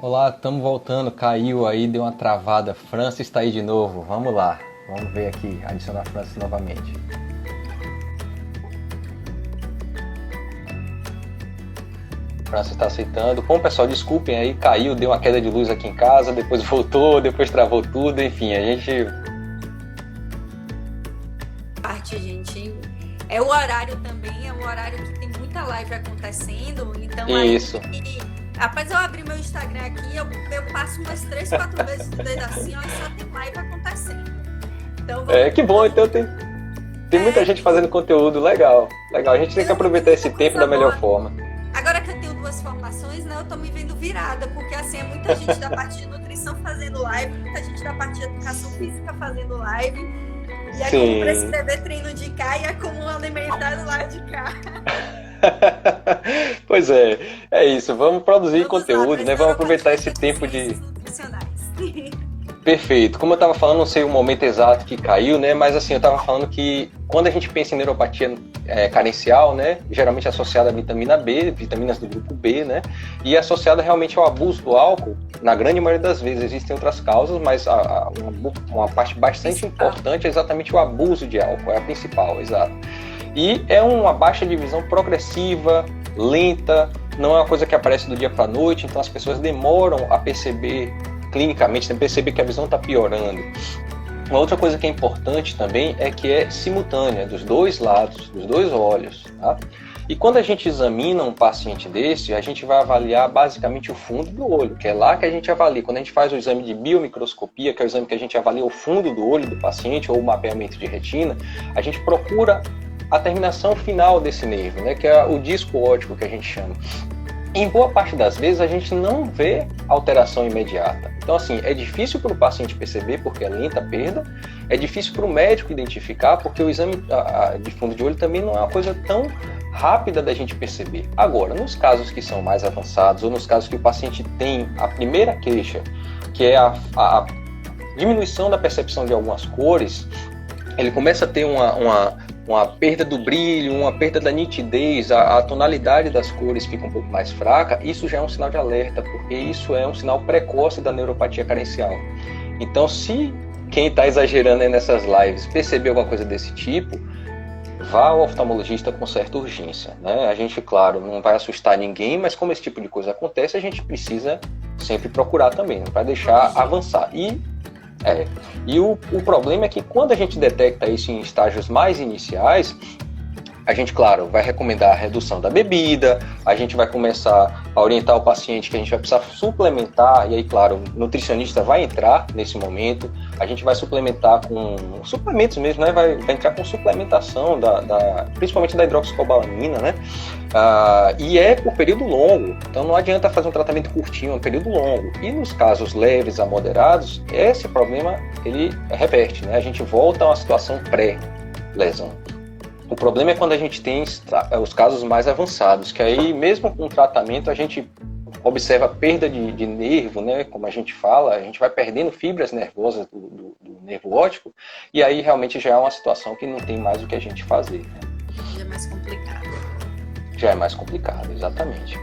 Olá, estamos voltando, caiu aí, deu uma travada. Francis está aí de novo, vamos lá. Vamos ver aqui, adicionar Francis novamente. Francis está aceitando. Bom, pessoal, desculpem aí, caiu, deu uma queda de luz aqui em casa, depois voltou, depois travou tudo, enfim, a gente... Gente, é o horário também, é um horário que tem muita live acontecendo, então Isso. aí, rapaz, eu abri meu Instagram aqui, eu passo umas 3, 4 vezes o dedo assim, olha, só tem live acontecendo. Então, que bom, então tem muita gente fazendo conteúdo legal, a gente tem que aproveitar esse tempo da melhor forma. Agora que eu tenho 2 formações, né, eu tô me vendo virada, porque assim, é muita gente da parte de nutrição fazendo live, muita gente da parte de educação física fazendo live, e é como prescrever treino de cá e é como alimentar do lado de cá. Pois é isso, vamos produzir conteúdo, né? Vamos aproveitar esse tempo de... Perfeito, como eu estava falando, não sei o momento exato que caiu, né? Mas assim, eu estava falando que quando a gente pensa em neuropatia carencial, né? Geralmente associada à vitamina B, vitaminas do grupo B, né? E associada realmente ao abuso do álcool, na grande maioria das vezes existem outras causas, mas uma parte bastante importante é exatamente o abuso de álcool, é a principal, exato. E é uma baixa de visão progressiva, lenta, não é uma coisa que aparece do dia para a noite, então as pessoas demoram a perceber clinicamente, tem que perceber que a visão está piorando. Uma outra coisa que é importante também é que é simultânea, dos dois lados, dos dois olhos, tá? E quando a gente examina um paciente desse, a gente vai avaliar basicamente o fundo do olho, que é lá que a gente avalia. Quando a gente faz o exame de biomicroscopia, que é o exame que a gente avalia o fundo do olho do paciente, ou o mapeamento de retina, a gente procura a terminação final desse nervo, né, que é o disco óptico que a gente chama. Em boa parte das vezes a gente não vê alteração imediata. Então assim, é difícil para o paciente perceber porque é lenta a perda, é difícil para o médico identificar porque o exame de fundo de olho também não é uma coisa tão rápida da gente perceber. Agora, nos casos que são mais avançados ou nos casos que o paciente tem a primeira queixa, que é a diminuição da percepção de algumas cores, ele começa a ter uma perda do brilho, uma perda da nitidez, a tonalidade das cores fica um pouco mais fraca, isso já é um sinal de alerta, porque isso é um sinal precoce da neuropatia carencial. Então, se quem está exagerando aí nessas lives perceber alguma coisa desse tipo, vá ao oftalmologista com certa urgência, né? A gente, claro, não vai assustar ninguém, mas como esse tipo de coisa acontece, a gente precisa sempre procurar também, não vai deixar avançar. E o problema é que quando a gente detecta isso em estágios mais iniciais, a gente, claro, vai recomendar a redução da bebida, a gente vai começar a orientar o paciente que a gente vai precisar suplementar, e aí, claro, o nutricionista vai entrar nesse momento, a gente vai suplementar com suplementos mesmo, né? Vai entrar com suplementação, principalmente da hidroxicobalamina, né? E é por período longo, então não adianta fazer um tratamento curtinho, é um período longo. E nos casos leves a moderados, esse problema ele reverte, né? A gente volta a uma situação pré-lesão. O problema é quando a gente tem os casos mais avançados, que aí mesmo com o tratamento a gente observa perda de nervo, né? Como a gente fala, a gente vai perdendo fibras nervosas do nervo óptico, e aí realmente já é uma situação que não tem mais o que a gente fazer, né? Já é mais complicado. Já é mais complicado, exatamente.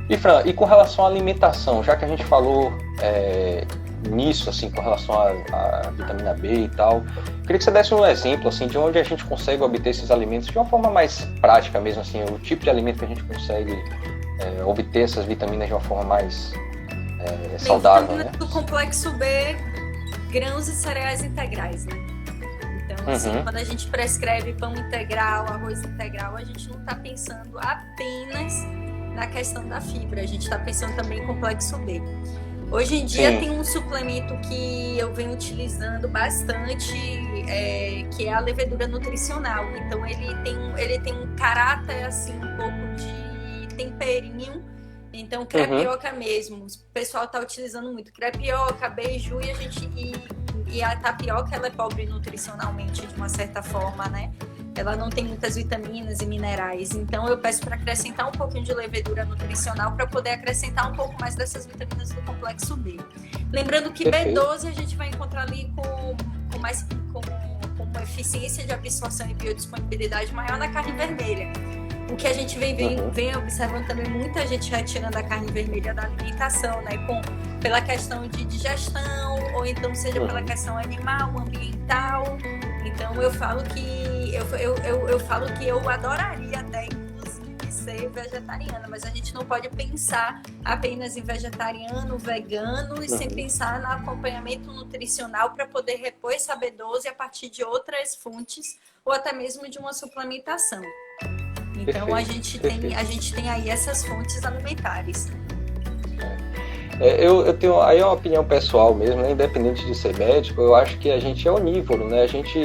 E Fran, e com relação à alimentação, já que a gente falou nisso, assim, com relação à vitamina B e tal, queria que você desse um exemplo, assim, de onde a gente consegue obter esses alimentos de uma forma mais prática mesmo, assim, o tipo de alimento que a gente consegue obter essas vitaminas de uma forma mais saudável, né? Do complexo B, grãos e cereais integrais, né? Então, assim, quando a gente prescreve pão integral, arroz integral, a gente não está pensando apenas na questão da fibra, a gente está pensando também em complexo B. Hoje em dia tem um suplemento que eu venho utilizando bastante, que é a levedura nutricional. Então ele tem um caráter assim, um pouco de temperinho. Então crepioca mesmo, o pessoal está utilizando muito crepioca, beiju e a tapioca ela é pobre nutricionalmente de uma certa forma, né? Ela não tem muitas vitaminas e minerais, então eu peço para acrescentar um pouquinho de levedura nutricional para poder acrescentar um pouco mais dessas vitaminas do complexo B. Lembrando que B12 a gente vai encontrar ali com uma eficiência de absorção e biodisponibilidade maior na carne vermelha. O que a gente Uhum. vem observando também, muita gente retirando a carne vermelha da alimentação, né? Pela questão de digestão, ou então seja pela Uhum. questão animal, ambiental. Então eu falo que eu adoraria até, inclusive, ser vegetariana, mas a gente não pode pensar apenas em vegetariano, vegano e sem Uhum. pensar no acompanhamento nutricional para poder repor essa B12 a partir de outras fontes ou até mesmo de uma suplementação. Então Perfeito, a perfeito. gente tem aí essas fontes alimentares. Eu tenho aí uma opinião pessoal mesmo, né? Independente de ser médico, eu acho que a gente é onívoro, né? A gente,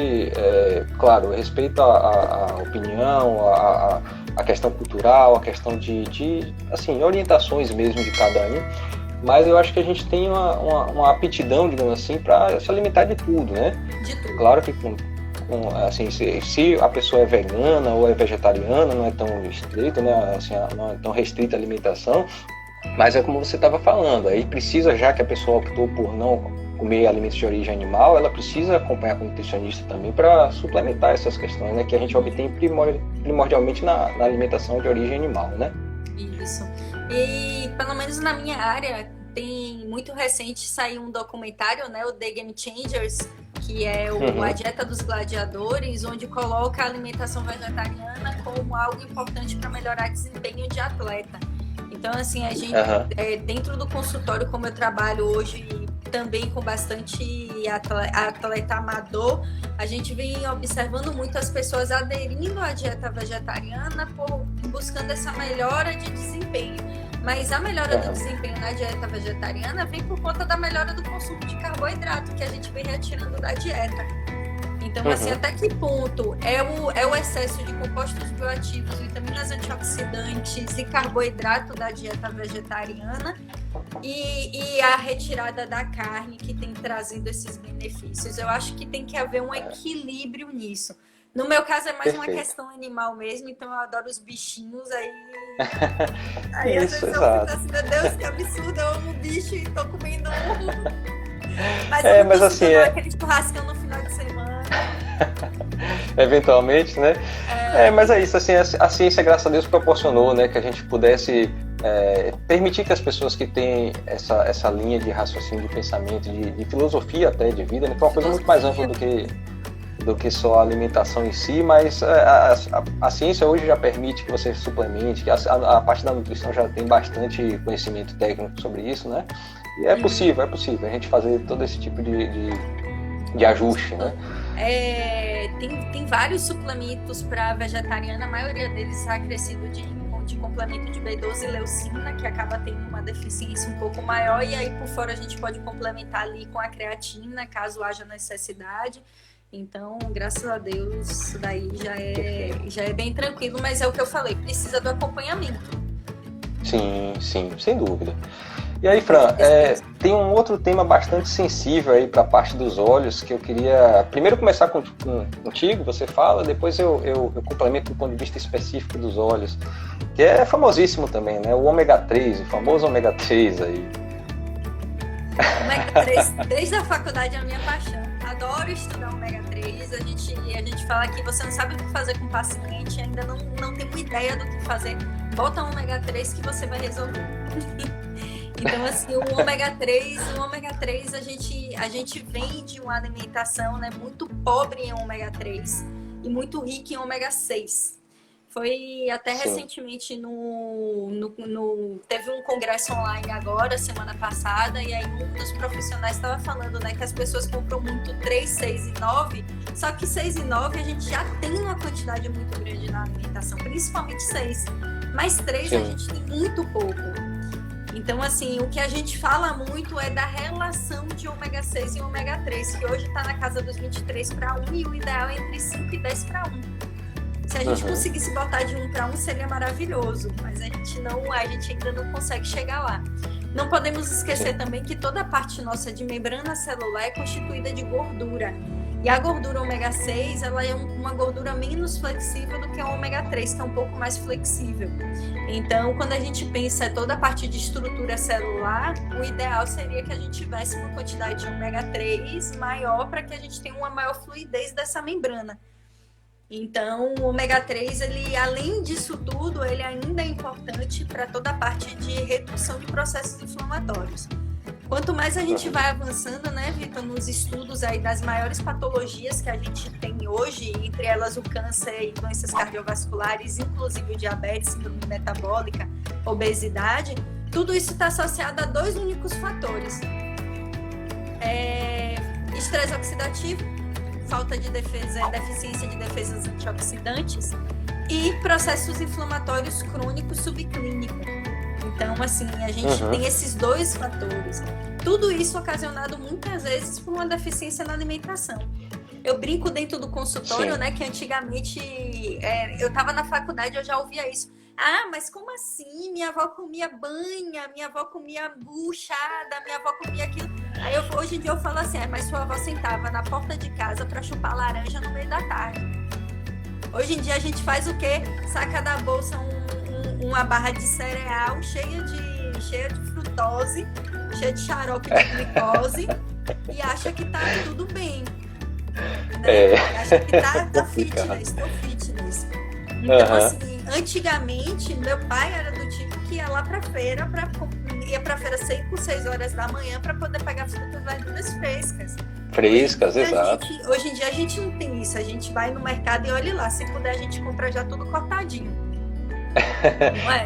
claro, respeita a opinião, a questão cultural, a questão assim, orientações mesmo de cada um, mas eu acho que a gente tem uma aptidão, digamos assim, para se alimentar de tudo, né? De tudo. Claro que assim, se a pessoa é vegana ou é vegetariana, não é tão estreito, né? Assim, não é tão restrita a alimentação, mas é como você estava falando, aí precisa, já que a pessoa optou por não comer alimentos de origem animal, ela precisa acompanhar com o nutricionista também para suplementar essas questões, né, que a gente obtém primordialmente na alimentação de origem animal, né? Isso. E pelo menos na minha área, tem muito recente saiu um documentário, né, o The Game Changers, que é A Uhum. Dieta dos Gladiadores, onde coloca a alimentação vegetariana como algo importante para melhorar o desempenho de atleta. Então, assim, a gente, Uhum. dentro do consultório, como eu trabalho hoje também com bastante atleta amador, a gente vem observando muito as pessoas aderindo à dieta vegetariana buscando essa melhora de desempenho. Mas a melhora do Uhum. desempenho na dieta vegetariana vem por conta da melhora do consumo de carboidrato que a gente vem retirando da dieta. Então, assim, Uhum. até que ponto é o excesso de compostos bioativos, vitaminas antioxidantes e carboidrato da dieta vegetariana e a retirada da carne que tem trazido esses benefícios? Eu acho que tem que haver um equilíbrio nisso. No meu caso, é mais uma Perfeito. questão animal mesmo, então eu adoro os bichinhos, aí às Isso, vezes eu fico exato. assim, meu Deus, que absurdo, eu amo bicho e tô comendo um. Mas eu não Mas consigo assim, não aquele churrascão no final de semana. eventualmente, né? Mas é isso, assim, a ciência, graças a Deus, proporcionou, né, que a gente pudesse permitir que as pessoas que têm essa linha de raciocínio, de pensamento, de filosofia até de vida, né, que é uma coisa muito mais ampla Filosofia. do que só a alimentação em si, mas a ciência hoje já permite que você suplemente, que a parte da nutrição já tem bastante conhecimento técnico sobre isso, né? E é possível a gente fazer todo esse tipo de ajuste, né? Tem vários suplementos para vegetariana, a maioria deles é acrescido de complemento de B12 e leucina, que acaba tendo uma deficiência um pouco maior, e aí por fora a gente pode complementar ali com a creatina, caso haja necessidade. Então, graças a Deus, isso daí Perfeito. já é bem tranquilo, mas é o que eu falei, precisa do acompanhamento. Sim, sim, sem dúvida. E aí, Muita Fran, pesquisa. tem um outro tema bastante sensível aí para a parte dos olhos que eu queria primeiro começar contigo, você fala, depois eu complemento do ponto de vista específico dos olhos, que é famosíssimo também, né? O ômega 3, o famoso ômega 3 aí. Ômega 3, desde a faculdade é a minha paixão. Adoro estudar ômega 3. A gente fala que você não sabe o que fazer com o paciente, ainda não tem uma ideia do que fazer. Bota um ômega 3 que você vai resolver. Então, assim, o ômega 3 a gente vem de uma alimentação, né, muito pobre em ômega 3 e muito rica em ômega 6. Foi até Sim. recentemente teve um congresso online agora, semana passada, e aí um dos profissionais estava falando, né, que as pessoas compram muito 3, 6 e 9, só que 6 e 9 a gente já tem uma quantidade muito grande na alimentação, principalmente 6. Mas 3 a Sim. gente tem muito pouco. Então, assim, o que a gente fala muito é da relação de ômega 6 e ômega 3, que hoje está na casa dos 23:1 e o ideal é entre 5 e 10:1. Se a gente Uhum. conseguisse botar de 1:1 seria maravilhoso, mas a gente ainda não consegue chegar lá. Não podemos esquecer Sim. também que toda a parte nossa de membrana celular é constituída de gordura. E a gordura ômega 6, ela é uma gordura menos flexível do que a ômega 3, que é um pouco mais flexível. Então, quando a gente pensa toda a parte de estrutura celular, o ideal seria que a gente tivesse uma quantidade de ômega 3 maior para que a gente tenha uma maior fluidez dessa membrana. Então, o ômega 3, ele, além disso tudo, ele ainda é importante para toda a parte de redução de processos inflamatórios. Quanto mais a gente vai avançando, né, Vitor, nos estudos aí das maiores patologias que a gente tem hoje, entre elas o câncer e doenças cardiovasculares, inclusive o diabetes, síndrome metabólica, obesidade, tudo isso está associado a 2 únicos fatores. Estresse oxidativo, falta de defesa, deficiência de defesas antioxidantes e processos inflamatórios crônicos subclínicos. Então, assim, a gente tem esses 2 fatores. Tudo isso ocasionado muitas vezes por uma deficiência na alimentação. Eu brinco dentro do consultório, né, que antigamente eu estava na faculdade, eu já ouvia isso. Ah, mas como assim? Minha avó comia banha, minha avó comia buchada, minha avó comia aquilo. Aí hoje em dia eu falo assim, mas sua avó sentava na porta de casa para chupar laranja no meio da tarde. Hoje em dia a gente faz o quê? Saca da bolsa uma barra de cereal cheia de frutose, cheia de xarope de glicose e acha que tá tudo bem. Né? Acha que tá fitness, tô fitness. Então, assim, antigamente, meu pai era do tipo que ia lá pra feira, ia pra feira 5, 6 horas da manhã para poder pegar frutas e verduras frescas. Frescas, exato. Hoje em dia a gente não tem isso, a gente vai no mercado e olha lá, se puder a gente compra já tudo cortadinho.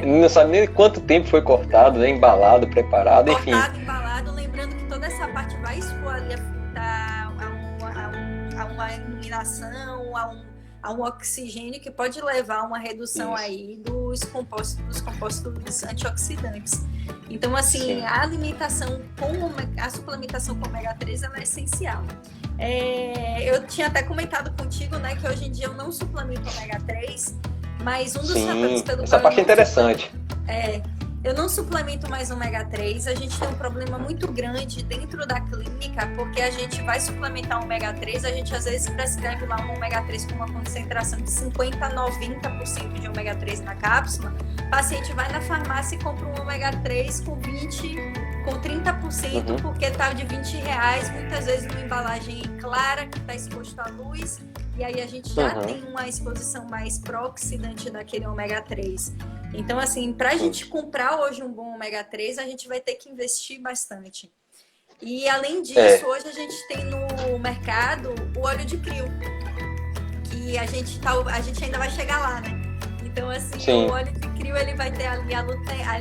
Não sabe nem quanto tempo foi cortado, né? Embalado, preparado, enfim. Cortado, embalado, lembrando que toda essa parte vai expor ali a fruta a uma iluminação, a um oxigênio que pode levar a uma redução aí dos compostos antioxidantes. Então, assim, a alimentação a suplementação com ômega 3 ela é essencial. Eu tinha até comentado contigo, né, que hoje em dia eu não suplemento ômega 3, mas um dos fatores pelo essa parte é interessante. Eu não suplemento mais ômega 3, a gente tem um problema muito grande dentro da clínica, porque a gente vai suplementar ômega 3, a gente às vezes prescreve lá um ômega 3 com uma concentração de 50% a 90% de ômega 3 na cápsula, o paciente vai na farmácia e compra um ômega 3 com 30%, porque está de R$20, muitas vezes numa embalagem clara, que está exposto à luz, e aí a gente já tem uma exposição mais pró-oxidante daquele ômega 3. Então, assim, para a gente comprar hoje um bom ômega 3, a gente vai ter que investir bastante. E, além disso, hoje a gente tem no mercado o óleo de krill, que a gente ainda vai chegar lá, né? Então, assim, o óleo de krill, ele vai ter ali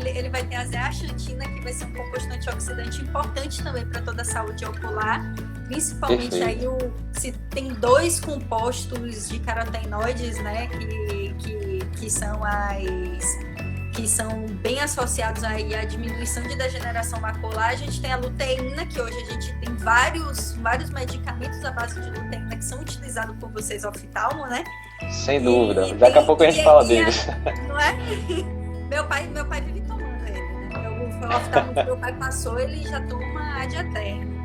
ele vai ter a zeaxantina, que vai ser um composto antioxidante importante também para toda a saúde ocular. Principalmente aí se tem 2 compostos de carotenoides, né, que são bem associados aí à diminuição de degeneração macular. A gente tem a luteína, que hoje a gente tem vários medicamentos à base de luteína que são utilizados por vocês oftalmo, né? Sem dúvida. Daqui a pouco a gente fala deles. Não é? Meu pai vive tomando ele, né? O oftalmo que meu pai passou, ele já toma ad eterno.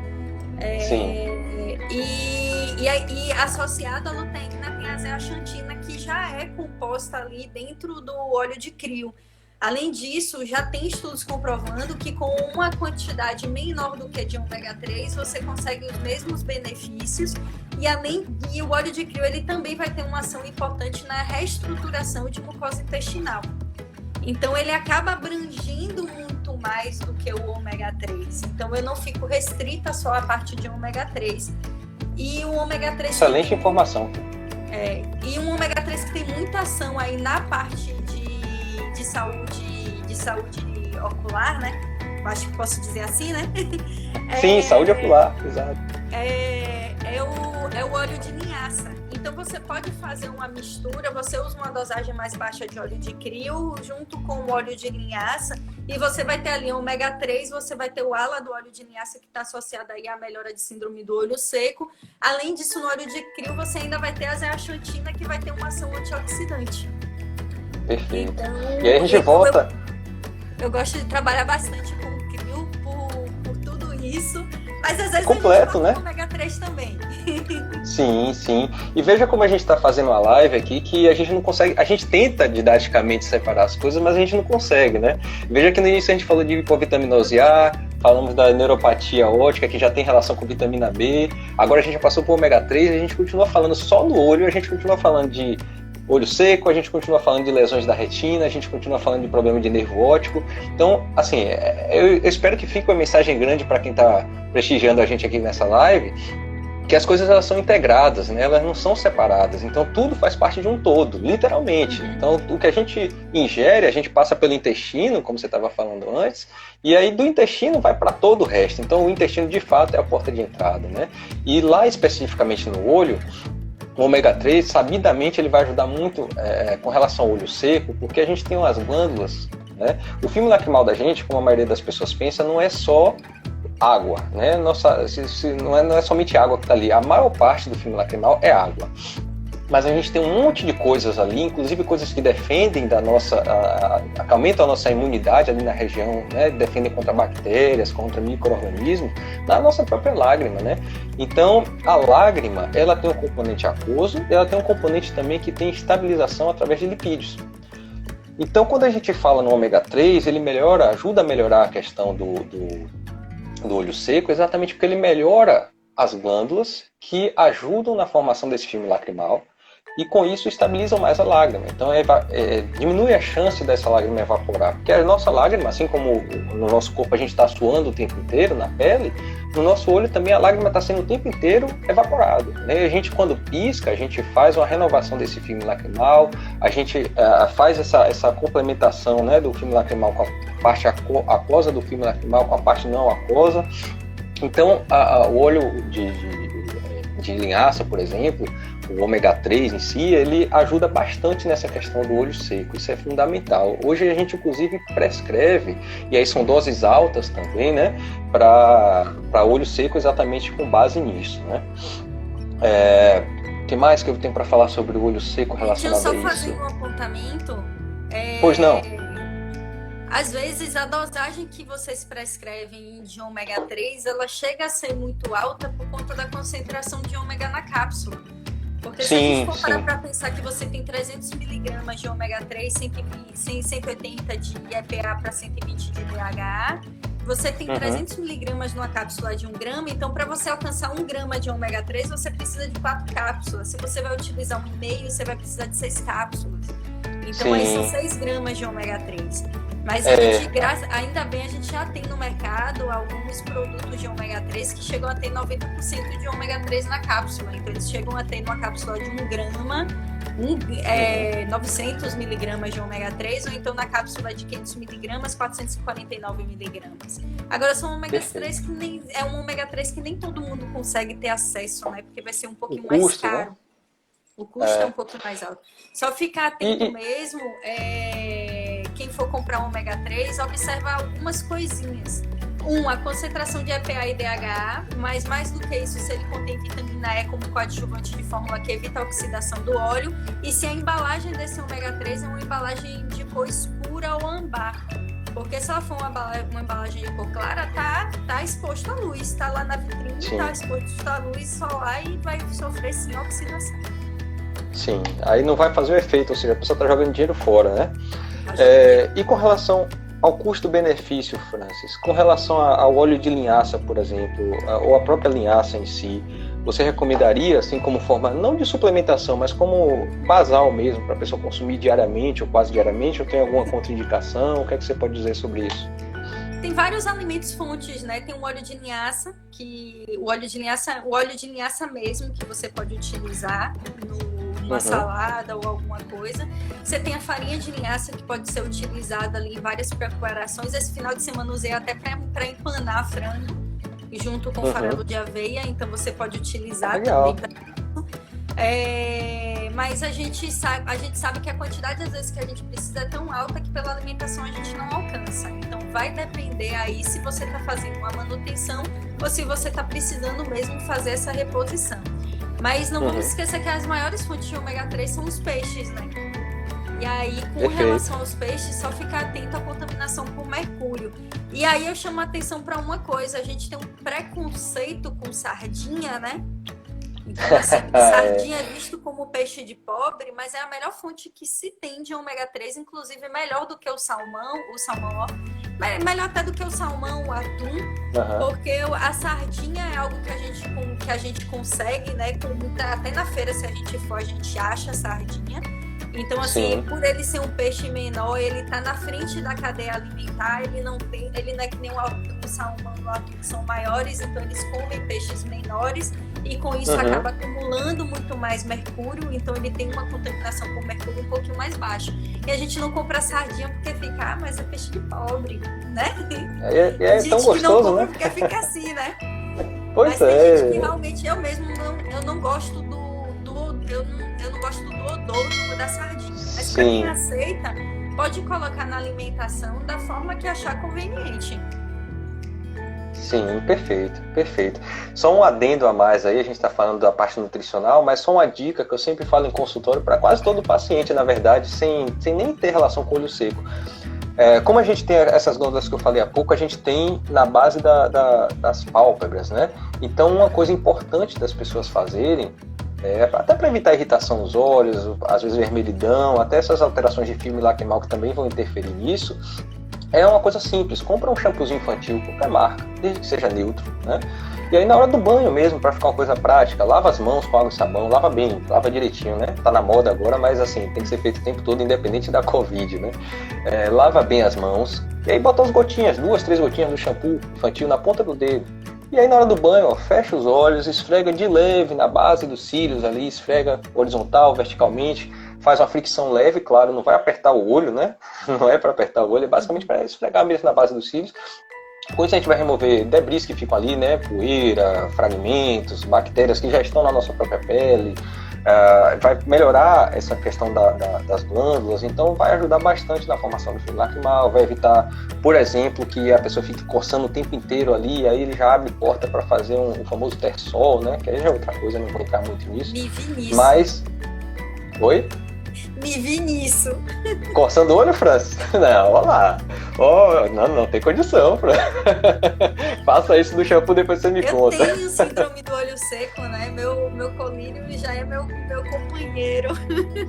E associado à luteína tem a zeaxantina, que já é composta ali dentro do óleo de krill. Além disso, já tem estudos comprovando que com uma quantidade menor do que de ômega 3, você consegue os mesmos benefícios. E o óleo de krill, ele também vai ter uma ação importante na reestruturação de mucosa intestinal. Então, ele acaba abrangendo muito mais do que o ômega 3. Então, eu não fico restrita só à parte de ômega 3. E o ômega 3... Excelente informação. E um ômega 3 que tem muita ação aí na parte de saúde ocular, né? Acho que posso dizer assim, né? Sim, saúde ocular, exato. É o óleo de linhaça. Então, você pode fazer uma mistura, você usa uma dosagem mais baixa de óleo de krill junto com o óleo de linhaça, e você vai ter ali o ômega 3, você vai ter o ALA do óleo de linhaça, que está associado aí à melhora de síndrome do olho seco. Além disso, no óleo de krill, você ainda vai ter a zeaxantina, que vai ter uma ação antioxidante. Perfeito. Então, e aí a gente volta... Eu gosto de trabalhar bastante com o krill por tudo isso, mas às vezes completo, a gente né? ômega 3 também. Sim. E veja como a gente está fazendo uma live aqui, que a gente não consegue, a gente tenta didaticamente separar as coisas, mas a gente não consegue, né? Veja que no início a gente falou de hipovitaminose A, falamos da neuropatia óptica, que já tem relação com vitamina B, agora a gente já passou por ômega 3, a gente continua falando só no olho, a gente continua falando de olho seco, a gente continua falando de lesões da retina, a gente continua falando de problema de nervo óptico. Então, assim, eu espero que fique uma mensagem grande para quem está prestigiando a gente aqui nessa live, que as coisas elas são integradas, né? Elas não são separadas. Então, tudo faz parte de um todo, literalmente. Então, o que a gente ingere, a gente passa pelo intestino, como você estava falando antes, e aí do intestino vai para todo o resto. Então, o intestino, de fato, é a porta de entrada, né? E lá, especificamente no olho, o ômega 3, sabidamente, ele vai ajudar muito com relação ao olho seco, porque a gente tem umas glândulas, né? O filme lacrimal da gente, como a maioria das pessoas pensa, não é só água, né? Não é somente água que está ali. A maior parte do filme lacrimal é água. Mas a gente tem um monte de coisas ali, inclusive coisas que defendem que aumentam a nossa imunidade ali na região, né? Defendem contra bactérias, contra micro-organismos, na nossa própria lágrima, né? Então, a lágrima, ela tem um componente aquoso e ela tem um componente também que tem estabilização através de lipídios. Então, quando a gente fala no ômega 3, ele ajuda a melhorar a questão do olho seco, exatamente porque ele melhora as glândulas que ajudam na formação desse filme lacrimal e com isso estabilizam mais a lágrima. Então diminui a chance dessa lágrima evaporar, porque a nossa lágrima, assim como no nosso corpo a gente está suando o tempo inteiro na pele, no nosso olho também a lágrima está sendo o tempo inteiro evaporada, né? A gente, quando pisca, a gente faz uma renovação desse filme lacrimal, a gente faz essa complementação, né, do filme lacrimal com a parte aquosa do filme lacrimal com a parte não aquosa. Então, o óleo de linhaça, por exemplo, o ômega 3 em si, ele ajuda bastante nessa questão do olho seco, isso é fundamental. Hoje a gente, inclusive, prescreve, e aí são doses altas também, né, para olho seco exatamente com base nisso, né. O que mais que eu tenho para falar sobre o olho seco relacionado a isso? Deixa eu só fazer um apontamento. Pois não. Às vezes a dosagem que vocês prescrevem de ômega 3, ela chega a ser muito alta por conta da concentração de ômega na cápsula. Porque se a gente for parar para pensar que você tem 300 miligramas de ômega 3, 180 de EPA para 120 de DHA, você tem 300 miligramas numa cápsula de 1 grama, então para você alcançar 1 grama de ômega 3, você precisa de 4 cápsulas. Se você vai utilizar 1,5, você vai precisar de 6 cápsulas. Então aí são 6 gramas de ômega 3. Mas a gente, ainda bem, a gente já tem no mercado alguns produtos de ômega 3 que chegam a ter 90% de ômega 3 na cápsula. Então eles chegam a ter numa cápsula de 1 grama, 900 miligramas de ômega 3, ou então na cápsula de 500 miligramas, 449 miligramas. Agora são ômegas 3 que um ômega 3 que nem todo mundo consegue ter acesso, né? Porque vai ser um pouquinho mais caro. Né? O custo é um pouco mais alto. Só ficar atento mesmo, quem for comprar um ômega 3, observa algumas coisinhas. A concentração de EPA e DHA, mas mais do que isso, se ele contém vitamina E como coadjuvante de fórmula que evita a oxidação do óleo, e se a embalagem desse ômega 3 é uma embalagem de cor escura ou ambar. Porque se ela for uma embalagem de cor clara, tá exposto à luz, tá lá na vitrine, tá exposto à luz solar e vai sofrer sim oxidação. Sim, aí não vai fazer o efeito, ou seja, a pessoa está jogando dinheiro fora, né? E com relação ao custo-benefício, Francis, com relação ao óleo de linhaça, por exemplo, ou a própria linhaça em si, você recomendaria, assim, como forma, não de suplementação, mas como basal mesmo, para a pessoa consumir diariamente ou quase diariamente, ou tem alguma contraindicação? O que é que você pode dizer sobre isso? Tem vários alimentos fontes, né? Tem o óleo de linhaça, o óleo de linhaça mesmo, que você pode utilizar numa salada ou alguma coisa. Você tem a farinha de linhaça, que pode ser utilizada ali em várias preparações. Esse final de semana usei até para empanar frango, junto com farelo de aveia, então você pode utilizar também para isso. Mas a gente sabe que a quantidade às vezes que a gente precisa é tão alta que pela alimentação a gente não alcança. Então vai depender aí se você está fazendo uma manutenção ou se você está precisando mesmo fazer essa reposição. Mas não vamos esquecer que as maiores fontes de ômega 3 são os peixes, né? E aí, com relação aos peixes, só ficar atento à contaminação por mercúrio. E aí eu chamo a atenção para uma coisa, a gente tem um preconceito com sardinha, né? Então, assim, sardinha é visto como peixe de pobre, mas é a melhor fonte que se tem de ômega 3, inclusive melhor do que o salmão, melhor até do que o salmão, o atum, porque a sardinha é algo que a gente consegue, né? Até na feira, se a gente for, a gente acha a sardinha. Então, assim, sim, por ele ser um peixe menor, ele tá na frente da cadeia alimentar, ele não é que nem o salmão, o atum, que são maiores, então eles comem peixes menores e com isso acaba acumulando muito mais mercúrio, então ele tem uma contaminação com mercúrio um pouquinho mais baixa. E a gente não compra sardinha porque fica, mas é peixe de pobre, né? É tão gostoso, que não compra, né? Porque fica assim, né? Pois mas é. Tem gente que realmente, eu não gosto eu não gosto do odor da sardinha. Mas para quem aceita, pode colocar na alimentação da forma que achar conveniente. Sim, perfeito. Só um adendo a mais aí, a gente está falando da parte nutricional, mas só uma dica que eu sempre falo em consultório para quase todo paciente, na verdade, sem nem ter relação com olho seco. Como a gente tem essas glândulas que eu falei há pouco, a gente tem na base das pálpebras, né? Então, uma coisa importante das pessoas fazerem, até para evitar irritação nos olhos, às vezes vermelhidão, até essas alterações de filme lacrimal que também vão interferir nisso, é uma coisa simples. Compra um shampoozinho infantil, qualquer marca, desde que seja neutro, né? E aí na hora do banho mesmo, para ficar uma coisa prática, lava as mãos com água e sabão, lava bem, lava direitinho, né? Tá na moda agora, mas assim, tem que ser feito o tempo todo, independente da Covid, né? Lava bem as mãos, e aí bota as gotinhas, 2, 3 gotinhas do shampoo infantil na ponta do dedo. E aí na hora do banho, fecha os olhos, esfrega de leve na base dos cílios ali, esfrega horizontal, verticalmente, faz uma fricção leve, claro, não vai apertar o olho, né? Não é para apertar o olho, é basicamente para esfregar mesmo na base dos cílios. Com isso a gente vai remover debris que ficam ali, né? Poeira, fragmentos, bactérias que já estão na nossa própria pele. Vai melhorar essa questão das glândulas, então vai ajudar bastante na formação do filme lacrimal, vai evitar, por exemplo, que a pessoa fique coçando o tempo inteiro ali, aí ele já abre porta para fazer o famoso tersol, né? Que aí já é outra coisa, não vou entrar muito nisso. Me vi nisso. Mas... Oi? Me vi nisso. Coçando o olho, Francis? Não, olha lá. Não tem condição, Francis. Faça isso no shampoo, depois você me conta. Eu tenho síndrome do olho seco, né? Meu colírio já é meu companheiro.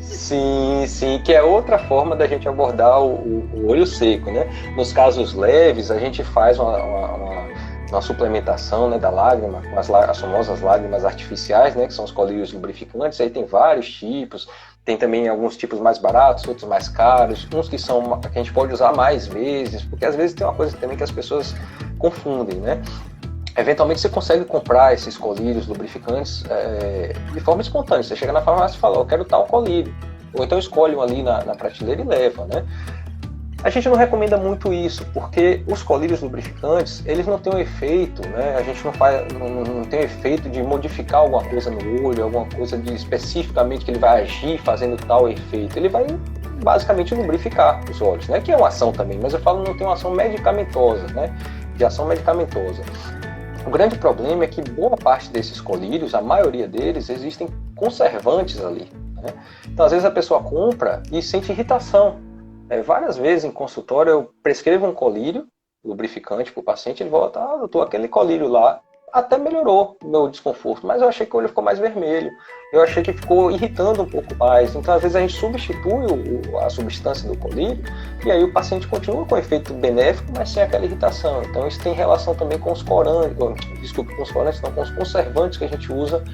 Sim, que é outra forma da gente abordar o olho seco, né? Nos casos leves, a gente faz uma suplementação, né, da lágrima, com as famosas lágrimas artificiais, né, que são os colírios lubrificantes. Aí tem vários tipos. Tem também alguns tipos mais baratos, outros mais caros, uns que a gente pode usar mais vezes, porque às vezes tem uma coisa também que as pessoas confundem, né? Eventualmente você consegue comprar esses colírios lubrificantes de forma espontânea. Você chega na farmácia e fala, eu quero tal colírio. Ou então escolhe um ali na prateleira e leva, né? A gente não recomenda muito isso, porque os colírios lubrificantes, eles não têm um efeito, né? A gente não tem um efeito de modificar alguma coisa no olho, alguma coisa de especificamente que ele vai agir fazendo tal efeito. Ele vai basicamente lubrificar os olhos, né? Que é uma ação também, mas eu falo não tem uma ação medicamentosa, né? De ação medicamentosa. O grande problema é que boa parte desses colírios, a maioria deles, existem conservantes ali, né? Então às vezes a pessoa compra e sente irritação. Várias vezes em consultório eu prescrevo um colírio lubrificante para o paciente, ele volta, doutor, aquele colírio lá até melhorou o meu desconforto, mas eu achei que o olho ficou mais vermelho, eu achei que ficou irritando um pouco mais. Então às vezes a gente substitui a substância do colírio e aí o paciente continua com efeito benéfico, mas sem aquela irritação. Então isso tem relação também com os corantes, com os conservantes que a gente usa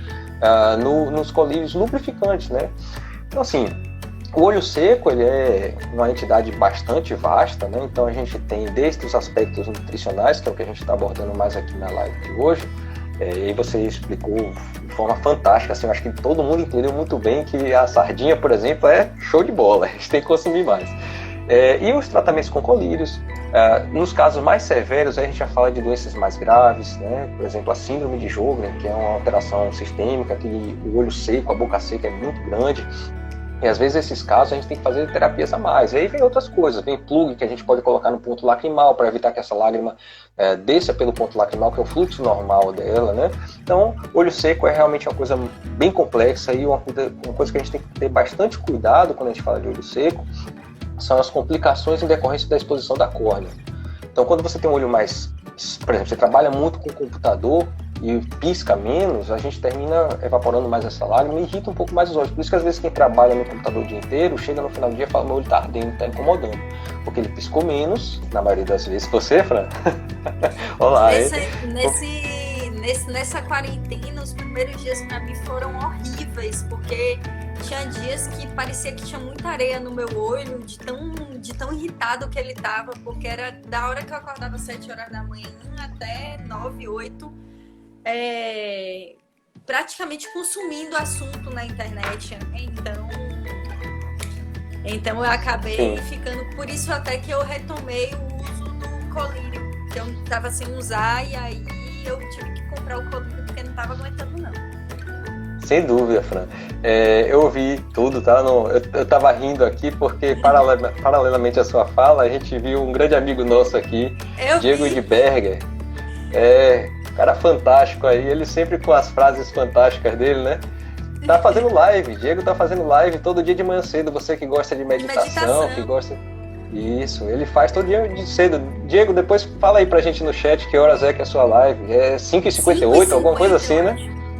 nos colírios lubrificantes, né? Então assim, o olho seco, ele é uma entidade bastante vasta, né? Então a gente tem desde os aspectos nutricionais, que é o que a gente está abordando mais aqui na live de hoje, e aí você explicou de forma fantástica, assim, eu acho que todo mundo entendeu muito bem que a sardinha, por exemplo, é show de bola, a gente tem que consumir mais. E os tratamentos com colírios, nos casos mais severos, aí a gente já fala de doenças mais graves, né? Por exemplo, a síndrome de Sjögren, que é uma alteração sistêmica, que o olho seco, a boca seca é muito grande. E às vezes nesses casos a gente tem que fazer terapias a mais. E aí vem outras coisas, vem plug que a gente pode colocar no ponto lacrimal para evitar que essa lágrima desça pelo ponto lacrimal, que é o fluxo normal dela, né? Então, olho seco é realmente uma coisa bem complexa e uma coisa que a gente tem que ter bastante cuidado quando a gente fala de olho seco são as complicações em decorrência da exposição da córnea. Então, quando você tem um olho mais... Por exemplo, você trabalha muito com o computador, e pisca menos, a gente termina evaporando mais essa lágrima e irrita um pouco mais os olhos. Por isso que às vezes quem trabalha no computador o dia inteiro, chega no final do dia e fala, meu olho tá ardendo, tá incomodando. Porque ele piscou menos, na maioria das vezes. Você, Fran? Olá, Nessa quarentena, os primeiros dias para mim foram horríveis, porque tinha dias que parecia que tinha muita areia no meu olho, de tão irritado que ele tava, porque era da hora que eu acordava às 7 horas da manhã até 9, 8, praticamente consumindo assunto na internet. Então eu acabei ficando, por isso até que eu retomei o uso do colírio, que eu tava sem usar, e aí eu tive que comprar o colírio porque não tava aguentando não. Sem dúvida, Fran. Eu ouvi tudo, tá? Eu tava rindo aqui porque, paralelamente à sua fala, a gente viu um grande amigo nosso aqui, Diego Edberger. Cara fantástico aí, ele sempre com as frases fantásticas dele, né? Tá fazendo live, Diego tá fazendo live todo dia de manhã cedo, você que gosta de meditação, que gosta... Isso, ele faz todo dia de cedo. Diego, depois fala aí pra gente no chat que horas é que é a sua live. É 5h58, alguma coisa assim, né?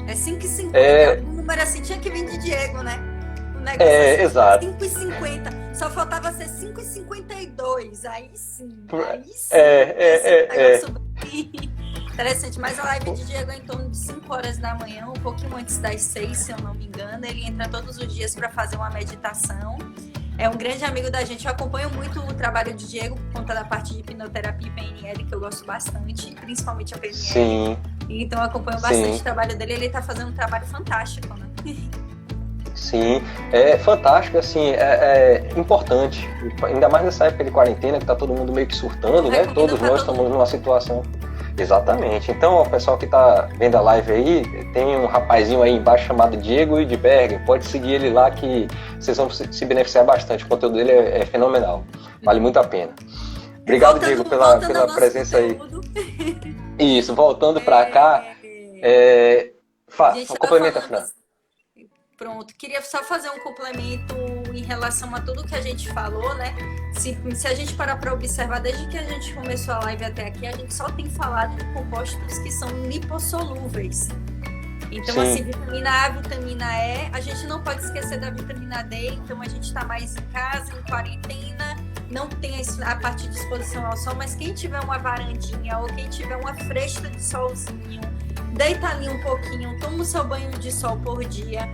É 5h50, algum número assim, tinha que vir de Diego, né? O negócio exato. 5h50, só faltava ser 5h52, aí sim. Interessante, mas a live de Diego é em torno de 5 horas da manhã, um pouquinho antes das 6, se eu não me engano. Ele entra todos os dias para fazer uma meditação. É um grande amigo da gente, eu acompanho muito o trabalho de Diego por conta da parte de hipnoterapia e PNL, que eu gosto bastante, principalmente a PNL. Sim. Então eu acompanho bastante o trabalho dele, ele está fazendo um trabalho fantástico, né? Sim, é fantástico, assim, é importante, ainda mais nessa época de quarentena, que tá todo mundo meio que surtando, né? Todos nós estamos numa situação... Exatamente. Então, o pessoal que tá vendo a live aí, tem um rapazinho aí embaixo chamado Diego Edberger. Pode seguir ele lá que vocês vão se beneficiar bastante. O conteúdo dele é fenomenal. Vale muito a pena. Obrigado, Diego, pela presença aí. Isso, voltando para cá. Complementa, Fran. Pronto, queria só fazer um complemento em relação a tudo que a gente falou, né? Se a gente parar para observar, desde que a gente começou a live até aqui, a gente só tem falado de compostos que são lipossolúveis. Então, assim, vitamina A, vitamina E, a gente não pode esquecer da vitamina D, então a gente está mais em casa, em quarentena, não tem a parte de exposição ao sol, mas quem tiver uma varandinha ou quem tiver uma fresta de solzinho, deita ali um pouquinho, toma o seu banho de sol por dia.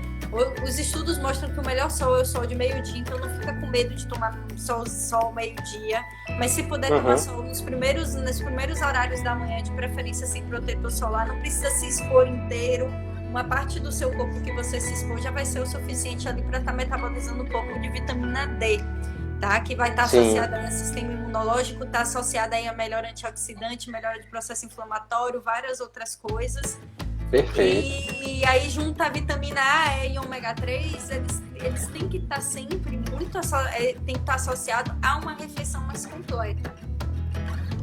Os estudos mostram que o melhor sol é o sol de meio-dia, então não fica com medo de tomar sol meio-dia. Mas se puder tomar sol nos primeiros horários da manhã, de preferência sem protetor solar, não precisa se expor inteiro. Uma parte do seu corpo que você se expor já vai ser o suficiente ali para estar metabolizando um pouco de vitamina D, tá? Que vai estar associada ao sistema imunológico, está associada aí a melhora antioxidante, melhora de processo inflamatório, várias outras coisas. Perfeito. E aí junta a vitamina A e ômega 3, eles têm que estar sempre tem que estar associado a uma refeição mais completa.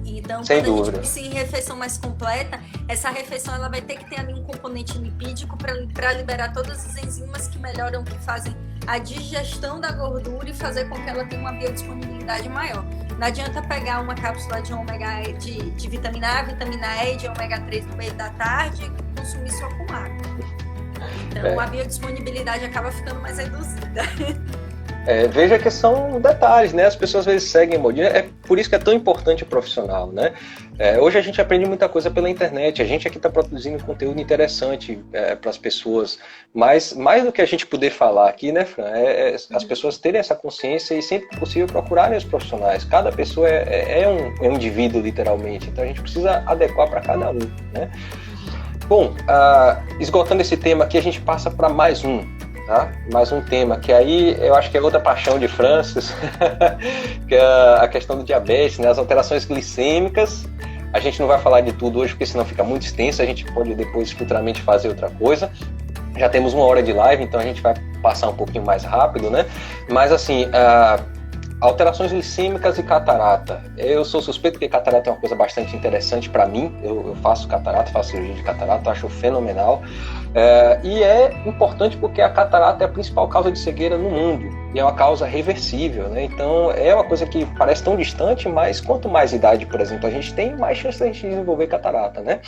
Então, sem quando dúvida. A gente pensa em refeição mais completa, essa refeição ela vai ter que ter ali um componente lipídico para liberar todas as enzimas que melhoram, que fazem a digestão da gordura e fazer com que ela tenha uma biodisponibilidade maior. Não adianta pegar uma cápsula de vitamina A, vitamina E e de ômega 3 no meio da tarde e consumir só com água. Então a biodisponibilidade acaba ficando mais reduzida. Veja que são detalhes, né? As pessoas às vezes seguem modinha, é por isso que é tão importante o profissional, né? Hoje a gente aprende muita coisa pela internet, a gente aqui está produzindo conteúdo interessante para as pessoas, mas mais do que a gente poder falar aqui, né, Fran, as pessoas terem essa consciência e sempre que possível procurarem os profissionais. Cada pessoa é um indivíduo, literalmente, então a gente precisa adequar para cada um, né? Bom, esgotando esse tema aqui, a gente passa para mais um. Tá? Mais um tema, que aí eu acho que é outra paixão de Francis, que é a questão do diabetes, né? As alterações glicêmicas. A gente não vai falar de tudo hoje, porque senão fica muito extenso, a gente pode depois futuramente fazer outra coisa. Já temos 1 hora de live, então a gente vai passar um pouquinho mais rápido, né? Mas assim, alterações glicêmicas e catarata. Eu sou suspeito porque catarata é uma coisa bastante interessante para mim. Eu faço catarata, faço cirurgia de catarata, acho fenomenal. E é importante porque a catarata é a principal causa de cegueira no mundo. E é uma causa reversível, né? Então é uma coisa que parece tão distante, mas quanto mais idade, por exemplo, a gente tem, mais chance de a gente desenvolver catarata, né?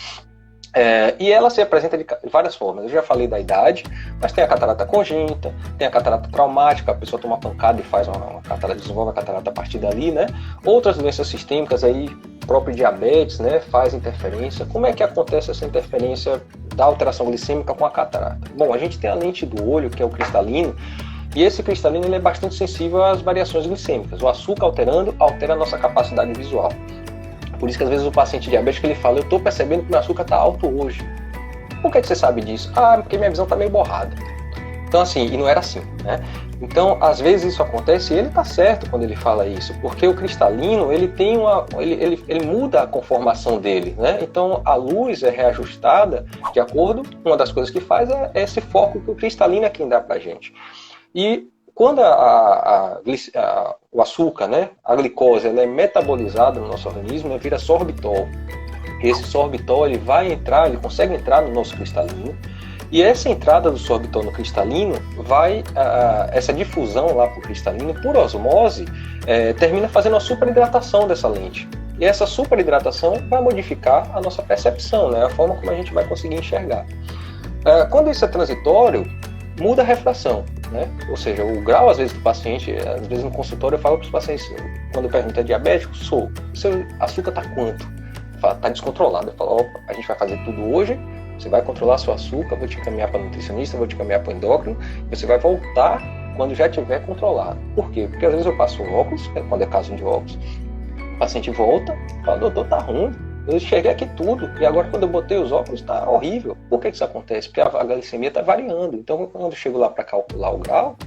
E ela se apresenta de várias formas. Eu já falei da idade, mas tem a catarata congênita, tem a catarata traumática, a pessoa toma uma pancada e faz uma catarata, desenvolve a catarata a partir dali, né? Outras doenças sistêmicas aí, próprio diabetes, né? Faz interferência. Como é que acontece essa interferência da alteração glicêmica com a catarata? Bom, a gente tem a lente do olho, que é o cristalino, e esse cristalino ele é bastante sensível às variações glicêmicas. O açúcar alterando, altera a nossa capacidade visual. Por isso que às vezes o paciente diabético ele fala, eu estou percebendo que meu açúcar está alto hoje. Por que você sabe disso? Porque minha visão está meio borrada. Então assim, e não era assim, né? Então, às vezes isso acontece e ele está certo quando ele fala isso, porque o cristalino, ele tem ele muda a conformação dele, né? Então, a luz é reajustada de acordo, uma das coisas que faz é esse foco que o cristalino é quem dá pra gente. E quando o açúcar, né, a glicose, ela é metabolizada no nosso organismo, ela vira sorbitol. Esse sorbitol ele vai entrar, ele consegue entrar no nosso cristalino, e essa entrada do sorbitol no cristalino essa difusão lá para o cristalino, por osmose, termina fazendo uma superidratação dessa lente. E essa superidratação vai modificar a nossa percepção, né, a forma como a gente vai conseguir enxergar. Quando isso é transitório, muda a refração, né? Ou seja, o grau, às vezes, do paciente, às vezes no consultório eu falo para os pacientes, quando eu pergunto, é diabético? Sou. Seu açúcar está quanto? Está descontrolado. Eu falo, opa, a gente vai fazer tudo hoje, você vai controlar seu açúcar, vou te encaminhar para nutricionista, vou te encaminhar para o endócrino, você vai voltar quando já tiver controlado. Por quê? Porque às vezes eu passo óculos, quando é caso de óculos, o paciente volta, fala, doutor, tá ruim. Eu enxerguei aqui tudo, e agora quando eu botei os óculos está horrível. Por que isso acontece? Porque a glicemia está variando. Então, quando eu chego lá para calcular o grau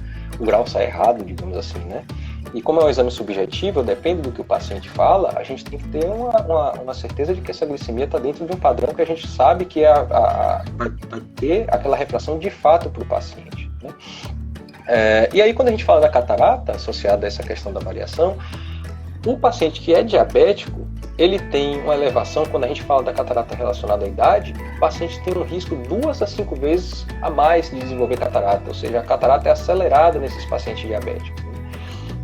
sai errado, digamos assim, né? E como é um exame subjetivo, depende do que o paciente fala, a gente tem que ter uma certeza de que essa glicemia está dentro de um padrão que a gente sabe que vai ter aquela refração de fato para o paciente, né? E aí, quando a gente fala da catarata, associada a essa questão da variação, o paciente que é diabético, ele tem uma elevação, quando a gente fala da catarata relacionada à idade, o paciente tem um risco 2 a 5 vezes a mais de desenvolver catarata, ou seja, a catarata é acelerada nesses pacientes diabéticos.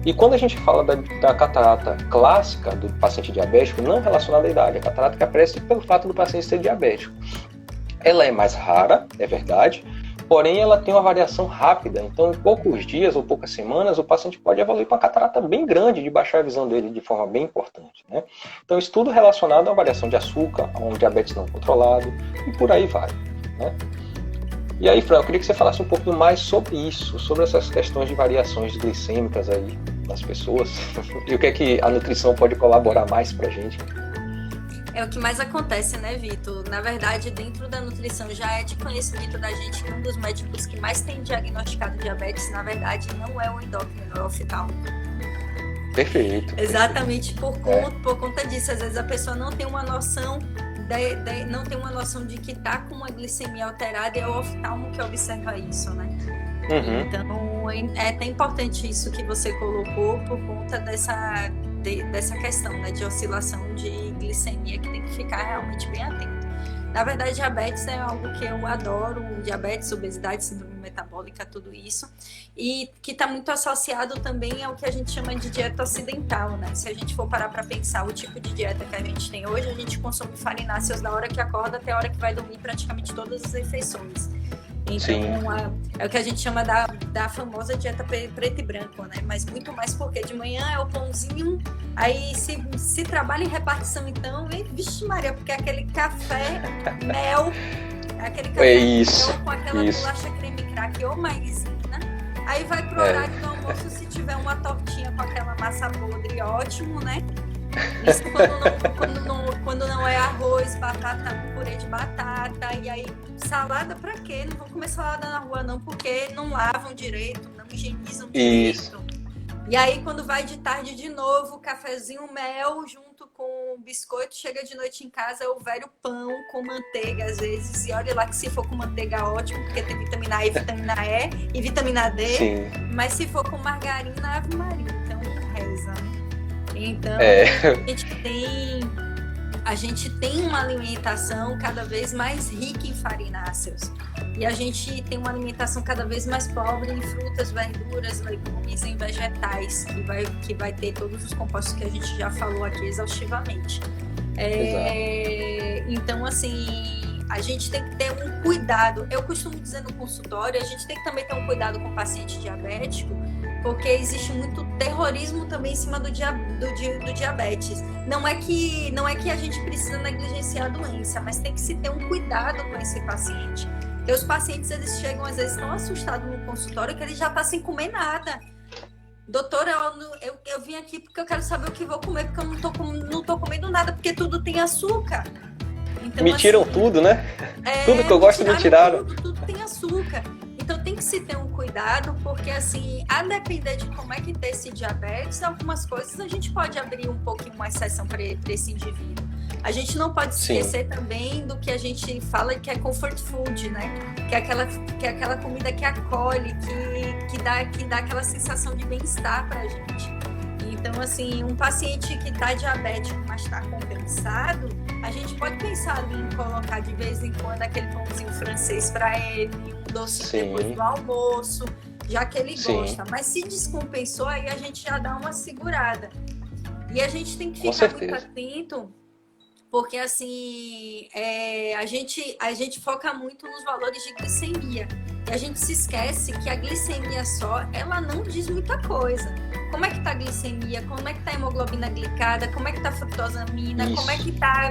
E quando a gente fala da catarata clássica do paciente diabético, não relacionada à idade, a catarata que aparece pelo fato do paciente ser diabético, ela é mais rara, é verdade, porém ela tem uma variação rápida, então em poucos dias ou poucas semanas o paciente pode evoluir para uma catarata bem grande, de baixar a visão dele de forma bem importante, né? Então isso tudo relacionado à variação de açúcar, a um diabetes não controlado e por aí vai, né? E aí, Fran, eu queria que você falasse um pouco mais sobre isso, sobre essas questões de variações glicêmicas aí nas pessoas e o que é que a nutrição pode colaborar mais pra gente. É o que mais acontece, né, Vitor? Na verdade, dentro da nutrição já é de conhecimento da gente que um dos médicos que mais tem diagnosticado diabetes, na verdade, não é o endócrino, é o oftalmo. Perfeito. Exatamente por conta disso. Às vezes a pessoa não tem uma noção de que está com uma glicemia alterada e é o oftalmo que observa isso, né? Uhum. Então, é até importante isso que você colocou por conta dessa questão, né, de oscilação de glicemia, que tem que ficar realmente bem atento. Na verdade, diabetes é algo que eu adoro, diabetes, obesidade, síndrome metabólica, tudo isso, e que está muito associado também ao que a gente chama de dieta ocidental, né? Se a gente for parar para pensar o tipo de dieta que a gente tem hoje, a gente consome farináceos da hora que acorda até a hora que vai dormir, praticamente todas as refeições. Então, é o que a gente chama da famosa dieta preto e branco, né? Mas muito mais porque de manhã é o pãozinho, aí se trabalha em repartição, então, e vixe Maria, porque aquele café, mel, mel com aquela bolacha creme crack ou maisena, aí vai pro horário do almoço, se tiver uma tortinha com aquela massa podre, ótimo, né? Isso quando não é arroz, batata, purê de batata, e aí salada pra quê? Não vão comer salada na rua não, porque não lavam direito, não higienizam direito. Isso. E aí quando vai de tarde de novo, cafezinho, mel, junto com biscoito, chega de noite em casa, é o velho pão com manteiga às vezes, e olha lá que se for com manteiga ótimo, porque tem vitamina E, vitamina E e vitamina D, sim. Mas se for com margarina, ave Maria, então reza, né? Então, a gente tem uma alimentação cada vez mais rica em farináceos. E a gente tem uma alimentação cada vez mais pobre em frutas, verduras, legumes, em vegetais, que vai ter todos os compostos que a gente já falou aqui exaustivamente. Então, assim, a gente tem que ter um cuidado. Eu costumo dizer no consultório, a gente tem que também ter um cuidado com o paciente diabético, porque existe muito terrorismo também em cima do diabetes. Não é que a gente precisa negligenciar a doença, mas tem que se ter um cuidado com esse paciente. Porque os pacientes, eles chegam, às vezes, tão assustados no consultório que ele já está sem comer nada. Doutora, eu vim aqui porque eu quero saber o que vou comer, porque eu não tô comendo nada, porque tudo tem açúcar. Então, me tiram assim, tudo, né? Tudo que eu gosto me tiraram. Tudo tem açúcar. Então tem que se ter um cuidado, porque assim, a depender de como é que tem esse diabetes, algumas coisas a gente pode abrir um pouquinho mais exceção para esse indivíduo. A gente não pode esquecer também do que a gente fala que é comfort food, né? Que é aquela comida que acolhe, que dá aquela sensação de bem-estar pra gente. Então, assim, um paciente que está diabético, mas está compensado, a gente pode pensar ali em colocar de vez em quando aquele pãozinho francês para ele, um docinho depois do almoço, já que ele gosta. Mas se descompensou, aí a gente já dá uma segurada. E a gente tem que ficar muito atento, porque assim, a gente foca muito nos valores de glicemia. E a gente se esquece que a glicemia só, ela não diz muita coisa. Como é que tá a glicemia? Como é que tá a hemoglobina glicada? Como é que tá a fructosamina? Como é que tá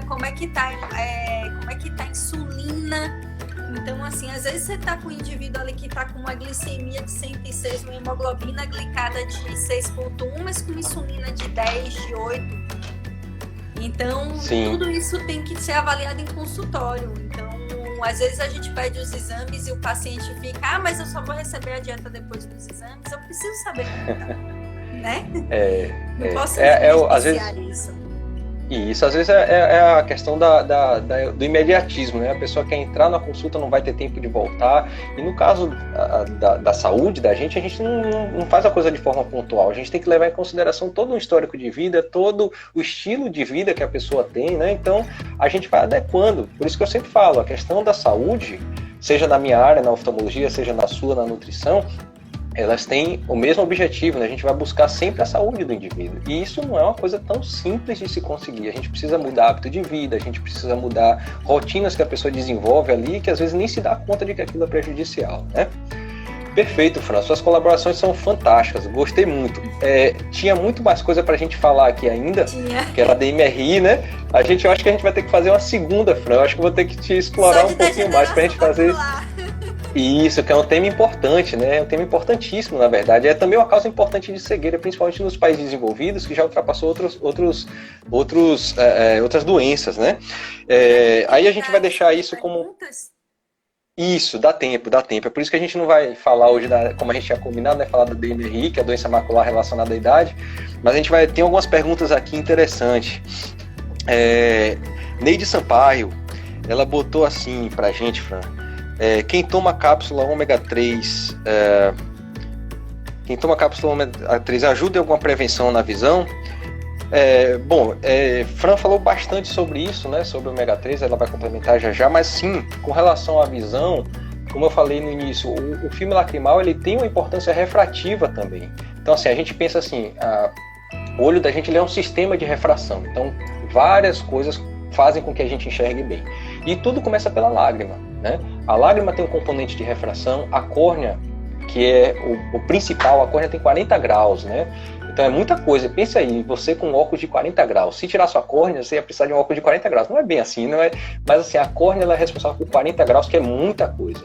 a insulina? Então, assim, às vezes você tá com um indivíduo ali que tá com uma glicemia de 106, uma hemoglobina glicada de 6,1, mas com insulina de 10, de 8. Então, tudo isso tem que ser avaliado em consultório. Então, às vezes a gente pede os exames e o paciente fica, mas eu só vou receber a dieta depois dos exames. Eu preciso saber como tá, né? Não posso às vezes isso. Isso, às vezes é a questão do imediatismo, né? A pessoa quer entrar na consulta, não vai ter tempo de voltar. E no caso da saúde da gente, a gente não faz a coisa de forma pontual. A gente tem que levar em consideração todo o histórico de vida, todo o estilo de vida que a pessoa tem, né? Então, a gente vai adequando. Por isso que eu sempre falo, a questão da saúde, seja na minha área, na oftalmologia, seja na sua, na nutrição, elas têm o mesmo objetivo, né? A gente vai buscar sempre a saúde do indivíduo. E isso não é uma coisa tão simples de se conseguir. A gente precisa mudar hábito de vida, a gente precisa mudar rotinas que a pessoa desenvolve ali, que às vezes nem se dá conta de que aquilo é prejudicial, né? Perfeito, Fran. Suas colaborações são fantásticas. Gostei muito. Tinha muito mais coisa pra gente falar aqui ainda, que era da MRI, né? Eu acho que a gente vai ter que fazer uma segunda, Fran. Eu acho que eu vou ter que te explorar um pouquinho mais pra gente fazer... Isso, que é um tema importante, né? É um tema importantíssimo, na verdade. É também uma causa importante de cegueira, principalmente nos países desenvolvidos, que já ultrapassou outras doenças, né? Aí a gente vai deixar isso como... Isso, dá tempo. É por isso que a gente não vai falar hoje, como a gente tinha combinado, né? Falar do DMRI, que é a doença macular relacionada à idade, mas a gente vai ter algumas perguntas aqui interessantes. Neide Sampaio, ela botou assim pra gente, Fran. Quem toma cápsula ômega 3 ajuda em alguma prevenção na visão? Fran falou bastante sobre isso, né, sobre o ômega 3, ela vai complementar já, mas sim, com relação à visão, como eu falei no início, o filme lacrimal ele tem uma importância refrativa também. Então assim, a gente pensa assim, o olho da gente ele é um sistema de refração, então várias coisas fazem com que a gente enxergue bem. E tudo começa pela lágrima, né? A lágrima tem um componente de refração, a córnea, que é o principal, a córnea tem 40 graus, né? Então é muita coisa. Pensa aí, você com um óculos de 40 graus. Se tirar sua córnea, você ia precisar de um óculos de 40 graus. Não é bem assim, não é? Mas assim, a córnea ela é responsável por 40 graus, que é muita coisa.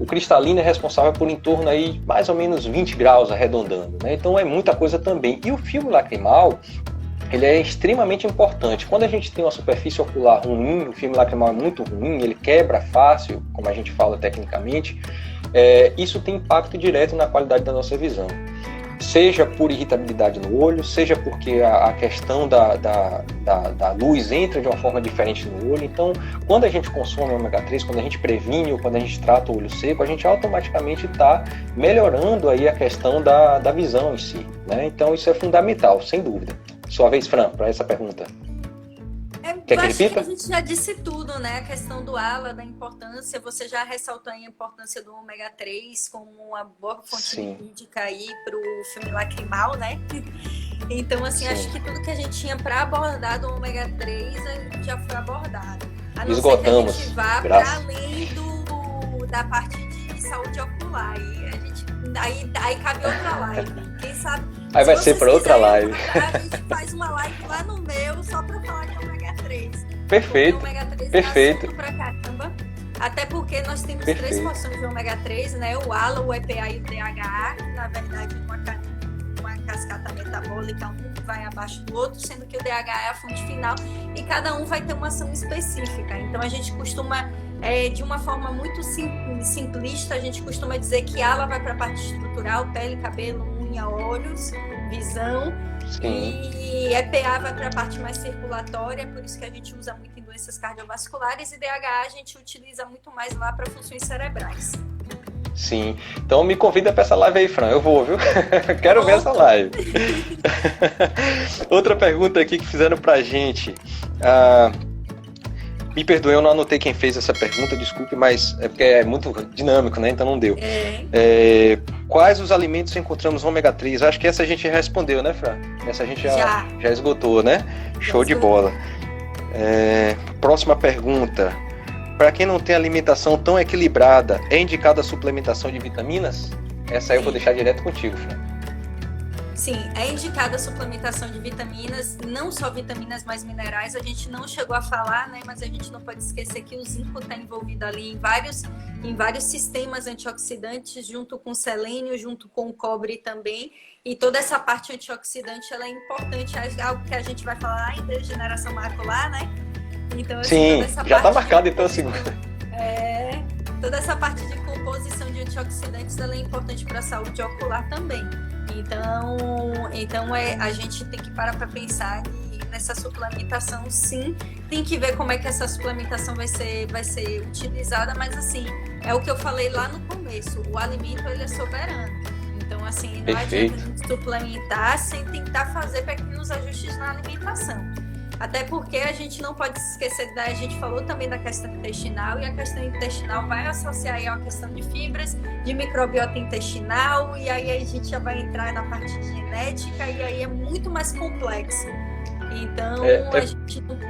O cristalino é responsável por em torno aí mais ou menos 20 graus arredondando, né? Então é muita coisa também. E o filme lacrimal, ele é extremamente importante. Quando a gente tem uma superfície ocular ruim, o filme lacrimal é muito ruim, ele quebra fácil, como a gente fala tecnicamente, isso tem impacto direto na qualidade da nossa visão. Seja por irritabilidade no olho, seja porque a questão da luz entra de uma forma diferente no olho. Então, quando a gente consome ômega 3, quando a gente previne ou quando a gente trata o olho seco, a gente automaticamente está melhorando aí a questão da visão em si, né? Então, isso é fundamental, sem dúvida. Sua vez, Fran, para essa pergunta. Quer que repita? A gente já disse tudo, né? A questão do ALA, da importância. Você já ressaltou a importância do ômega 3 como uma boa fonte lipídica aí para o filme lacrimal, né? Então, assim, acho que tudo que a gente tinha para abordar do ômega 3 já foi abordado. A não Esgotamos. ser que a gente vá para além da parte de saúde ocular. Aí cabe outra live. Quem sabe? Aí vai ser para outra live. A gente faz uma live lá no meu só para falar de ômega 3. Perfeito. O ômega 3 perfeito. É pra caramba. Até porque nós temos 3 porções de ômega 3, né? O ALA, o EPA e o DHA, que na verdade uma cascata metabólica, um vai abaixo do outro, sendo que o DHA é a fonte final e cada um vai ter uma ação específica. Então a gente costuma, de uma forma muito simplista, a gente costuma dizer que ALA vai para a parte estrutural, pele, cabelo, unha, olhos, visão. Sim. E EPA vai para a parte mais circulatória, por isso que a gente usa muito em doenças cardiovasculares, e DHA a gente utiliza muito mais lá para funções cerebrais. Sim, então me convida para essa live aí, Fran, eu vou, viu? Quero ver essa live. Outra pergunta aqui que fizeram pra gente. Me perdoe, eu não anotei quem fez essa pergunta, desculpe, mas é porque é muito dinâmico, né? Então não deu. Quais os alimentos encontramos no ômega 3? Acho que essa a gente já respondeu, né, Fran? Essa a gente já esgotou, né? Show de bola. Próxima pergunta. Para quem não tem alimentação tão equilibrada, é indicada a suplementação de vitaminas? Essa aí eu vou deixar direto contigo, Fran. Sim, é indicada a suplementação de vitaminas, não só vitaminas, mas minerais. A gente não chegou a falar, né? Mas a gente não pode esquecer que o zinco está envolvido ali em vários sistemas antioxidantes, junto com o selênio, junto com o cobre também. E toda essa parte antioxidante, ela é importante. É algo que a gente vai falar em degeneração macular, né? Então, sim, já está marcado então a segunda. Toda essa parte de composição de antioxidantes, ela é importante para a saúde ocular também. Então a gente tem que parar para pensar nessa suplementação, sim. Tem que ver como é que essa suplementação vai ser utilizada, mas assim, é o que eu falei lá no começo, o alimento ele é soberano. Então, assim, não adianta a gente suplementar sem tentar fazer pequenos ajustes na alimentação. Até porque a gente não pode se esquecer, a gente falou também da questão intestinal, e a questão intestinal vai associar aí a questão de fibras, de microbiota intestinal, e aí a gente já vai entrar na parte de genética, e aí é muito mais complexo. Então,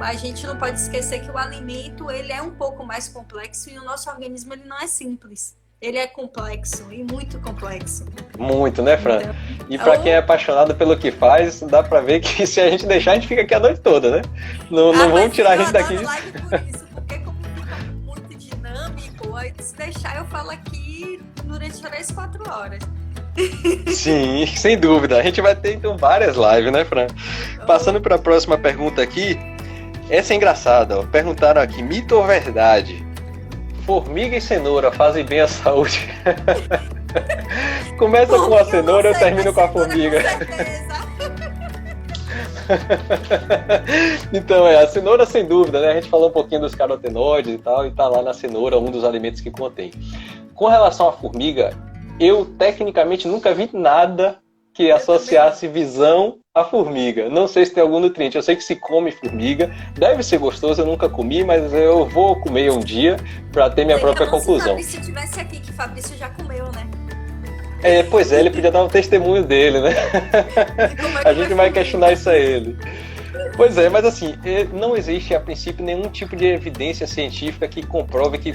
a gente não pode esquecer que o alimento, ele é um pouco mais complexo, e o nosso organismo, ele não é simples. Ele é complexo, e muito complexo. Muito, né, Fran? Então, e para quem é apaixonado pelo que faz, dá para ver que se a gente deixar, a gente fica aqui a noite toda, né? Não vamos tirar a gente daqui. Live por isso, porque como fica muito dinâmico, aí se deixar eu falo aqui durante 3-4 horas. Sim, sem dúvida. A gente vai ter então várias lives, né, Fran? Passando para a próxima pergunta aqui. Essa é engraçada, ó. Perguntaram aqui, mito ou verdade? Formiga e cenoura fazem bem à saúde. Começa com a cenoura, eu termino com a formiga. Então, a cenoura sem dúvida, né? A gente falou um pouquinho dos carotenoides e tal, e tá lá na cenoura um dos alimentos que contém. Com relação à formiga, eu tecnicamente nunca vi nada que associasse visão à formiga. Não sei se tem algum nutriente. Eu sei que se come formiga, deve ser gostoso, eu nunca comi, mas eu vou comer um dia para ter minha própria conclusão. Se Fabrício estivesse aqui, que Fabrício já comeu, né? Pois é, ele podia dar um testemunho dele, né? A gente vai questionar isso a ele. Pois é, mas assim, não existe a princípio nenhum tipo de evidência científica que comprove que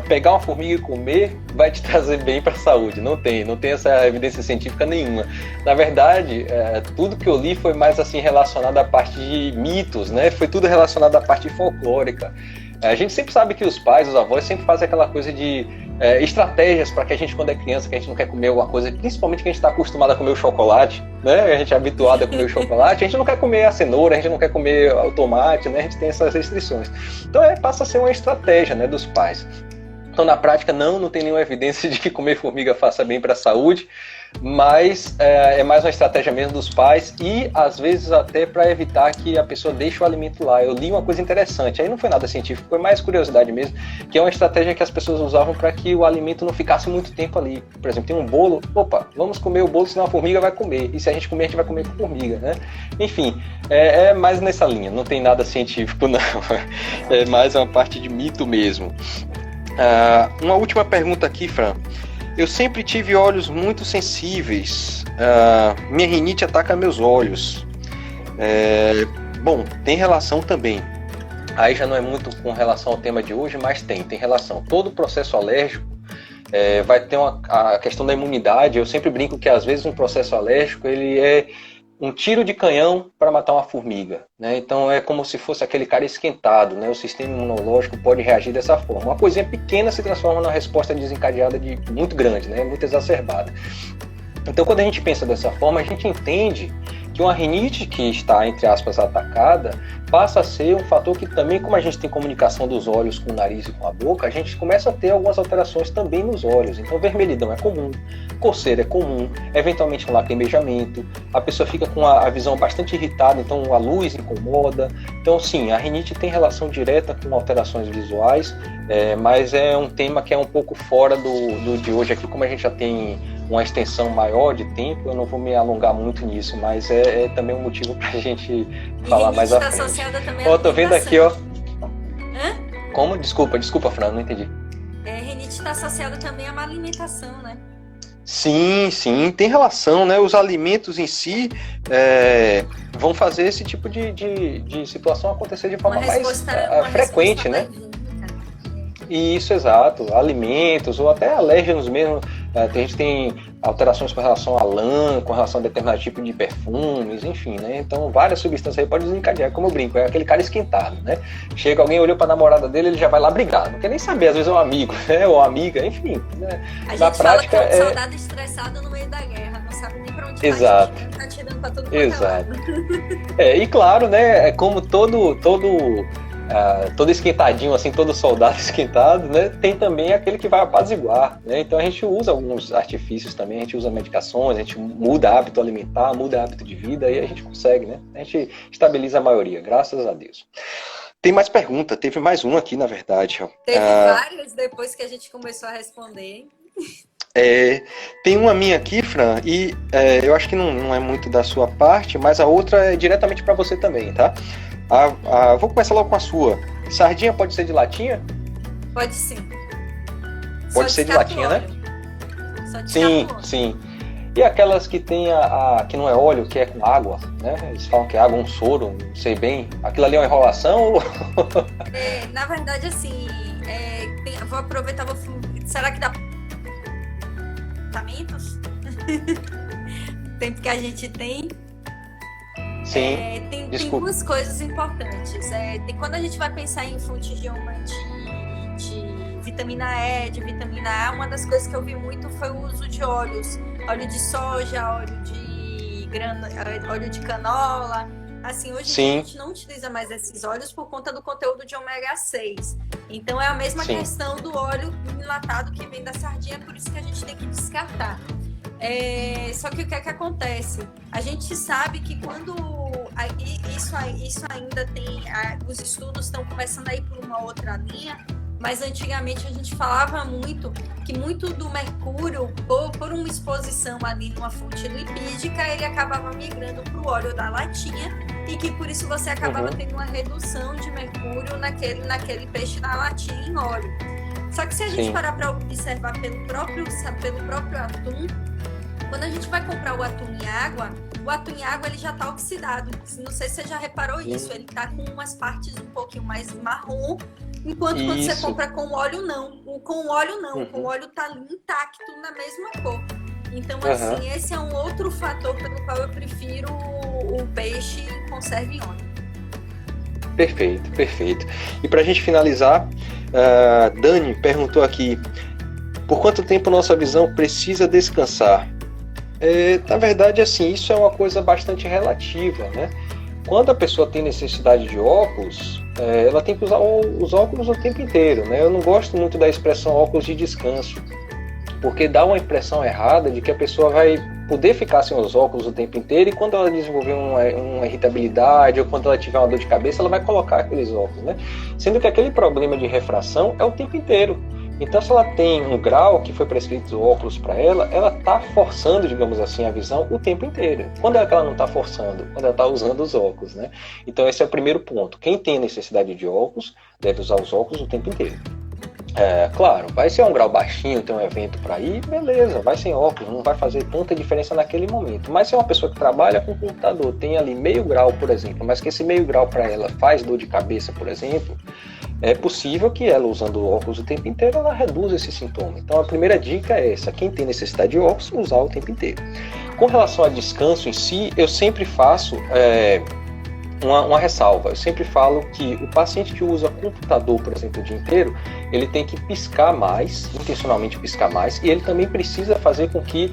pegar uma formiga e comer vai te trazer bem para a saúde. Não tem essa evidência científica nenhuma. Na verdade, tudo que eu li foi mais assim relacionado à parte de mitos, né? Foi tudo relacionado à parte folclórica. A gente sempre sabe que os pais, os avós sempre fazem aquela coisa de estratégias para que a gente, quando é criança, que a gente não quer comer alguma coisa, principalmente que a gente está acostumado a comer o chocolate, né? A gente é habituado a comer o chocolate, a gente não quer comer a cenoura, a gente não quer comer o tomate, né? A gente tem essas restrições. Então passa a ser uma estratégia, né, dos pais. Então, na prática, não tem nenhuma evidência de que comer formiga faça bem para a saúde, mas é mais uma estratégia mesmo dos pais e, às vezes, até para evitar que a pessoa deixe o alimento lá. Eu li uma coisa interessante, aí não foi nada científico, foi mais curiosidade mesmo, que é uma estratégia que as pessoas usavam para que o alimento não ficasse muito tempo ali. Por exemplo, tem um bolo, vamos comer o bolo, senão a formiga vai comer, e se a gente comer, a gente vai comer com formiga, né? Enfim, é mais nessa linha, não tem nada científico, não. É mais uma parte de mito mesmo. Uma última pergunta aqui, Fran. Eu sempre tive olhos muito sensíveis. Minha rinite ataca meus olhos. Bom, tem relação também. aí já não é muito com relação ao tema de hoje, mas tem relação. Todo processo alérgico vai ter a questão da imunidade. Eu sempre brinco que às vezes um processo alérgico ele é um tiro de canhão para matar uma formiga, né? Então é como se fosse aquele cara esquentado, né? O sistema imunológico pode reagir dessa forma. Uma coisinha pequena se transforma numa resposta desencadeada muito grande, né? Muito exacerbada. Então, quando a gente pensa dessa forma, a gente entende que uma rinite que está, entre aspas, atacada, passa a ser um fator que também, como a gente tem comunicação dos olhos com o nariz e com a boca, a gente começa a ter algumas alterações também nos olhos. Então, vermelhidão é comum, coceira é comum, eventualmente um lacrimejamento, a pessoa fica com a visão bastante irritada, então a luz incomoda. Então, sim, a rinite tem relação direta com alterações visuais, mas é um tema que é um pouco fora do de hoje aqui, como a gente já tem uma extensão maior de tempo, eu não vou me alongar muito nisso, mas é também um motivo para a gente falar mais à frente. Associada também Ó, tô vendo aqui, ó. Hã? Como? Desculpa, Fran, não entendi. Rinite está associada também a uma alimentação, né? Sim, tem relação, né? Os alimentos em si vão fazer esse tipo de situação acontecer de forma mais frequente, né? Isso, exato. Alimentos ou até alérgenos mesmo. A gente tem alterações com relação a lã, com relação a determinado tipo de perfumes, enfim, né? Então, várias substâncias aí podem desencadear, como eu brinco, é aquele cara esquentado, né? Chega alguém, olhou pra namorada dele, ele já vai lá brigar. Não quer nem saber, às vezes é um amigo, né? Ou uma amiga, enfim. Né? A gente fala que é um soldado estressado no meio da guerra, não sabe nem pra onde vai, tá atirando pra todo mundo. Exato. E claro, né? É como todo esquentadinho, assim, todo soldado esquentado, né? Tem também aquele que vai apaziguar, né? Então a gente usa alguns artifícios também, a gente usa medicações, a gente muda hábito alimentar, muda hábito de vida e a gente consegue, né? A gente estabiliza a maioria, graças a Deus. Tem mais pergunta, teve mais uma aqui, na verdade. Ó. Teve várias depois que a gente começou a responder. Tem uma minha aqui, Fran, e eu acho que não é muito da sua parte, mas a outra é diretamente para você também, tá? Vou começar logo com a sua. Sardinha pode ser de latinha? Pode sim. Pode ser de latinha, né? Sim. E aquelas que tem que não é óleo, que é com água, né? Eles falam que é água, um soro, não sei bem. Aquilo ali é uma enrolação? Na verdade, assim, vou aproveitar, será que dá tratamentos? Tempo que a gente tem. Sim, tem duas coisas importantes. Quando a gente vai pensar em fontes de vitamina E, de vitamina A, uma das coisas que eu vi muito foi o uso de óleos. Óleo de soja, óleo de canola. Assim, hoje a gente não utiliza mais esses óleos por conta do conteúdo de ômega 6. Então é a mesma questão do óleo enlatado que vem da sardinha, por isso que a gente tem que descartar. Só que o que é que acontece? A gente sabe que quando isso ainda tem, os estudos estão começando a ir por uma outra linha, mas antigamente a gente falava que muito do mercúrio, por uma exposição ali numa fonte lipídica, ele acabava migrando para o óleo da latinha e que por isso você acabava tendo uma redução de mercúrio naquele peixe da latinha em óleo. Só que se a gente parar para observar pelo próprio atum, quando a gente vai comprar o atum em água ele já está oxidado. Não sei se você já reparou isso, ele está com umas partes um pouquinho mais marrom, enquanto quando você compra com óleo não. Com o óleo está intacto na mesma cor. Então, assim, esse é um outro fator pelo qual eu prefiro o peixe em conserva em óleo. Perfeito. E para a gente finalizar, Dani perguntou aqui, por quanto tempo nossa visão precisa descansar? Na verdade, assim, isso é uma coisa bastante relativa, né? Quando a pessoa tem necessidade de óculos, ela tem que usar os óculos o tempo inteiro, né? Eu não gosto muito da expressão óculos de descanso, porque dá uma impressão errada de que a pessoa vai poder ficar sem os óculos o tempo inteiro e quando ela desenvolver uma irritabilidade ou quando ela tiver uma dor de cabeça, ela vai colocar aqueles óculos, né? Sendo que aquele problema de refração é o tempo inteiro. Então, se ela tem um grau que foi prescrito o óculos para ela está forçando, digamos assim, a visão o tempo inteiro. Quando é que ela não está forçando? Quando ela está usando os óculos, né? Então, esse é o primeiro ponto. Quem tem necessidade de óculos deve usar os óculos o tempo inteiro. Claro, vai ser um grau baixinho, tem um evento para ir, beleza, vai sem óculos, não vai fazer tanta diferença naquele momento. Mas se é uma pessoa que trabalha com computador, tem ali meio grau, por exemplo, mas que esse meio grau para ela faz dor de cabeça, por exemplo, é possível que ela, usando óculos o tempo inteiro, ela reduza esse sintoma. Então a primeira dica é essa: quem tem necessidade de óculos, usar o tempo inteiro. Com relação a descanso em si, eu sempre faço uma ressalva. Eu sempre falo que o paciente que usa computador, por exemplo, o dia inteiro, ele tem que piscar mais, intencionalmente piscar mais, e ele também precisa fazer com que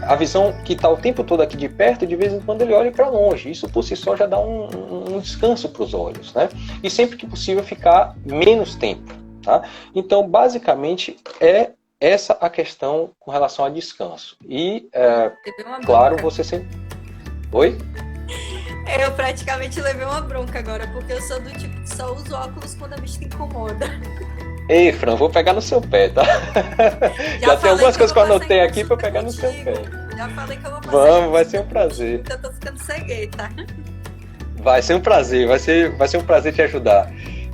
a visão que está o tempo todo aqui de perto, de vez em quando ele olhe para longe. Isso por si só já dá um descanso para os olhos, né? E sempre que possível ficar menos tempo, tá? Então, basicamente, é essa a questão com relação a descanso. E, claro, você sempre... Oi? Eu praticamente levei uma bronca agora, porque eu sou do tipo que só uso óculos quando a vista incomoda. Ei, Fran, vou pegar no seu pé, tá? Já tem algumas coisas que eu anotei aqui pra pegar no seu pé. Já falei que eu vou passar. Vamos, vai ser um prazer. Porque eu tô ficando cegueta. Vai ser um prazer, vai ser um prazer te ajudar.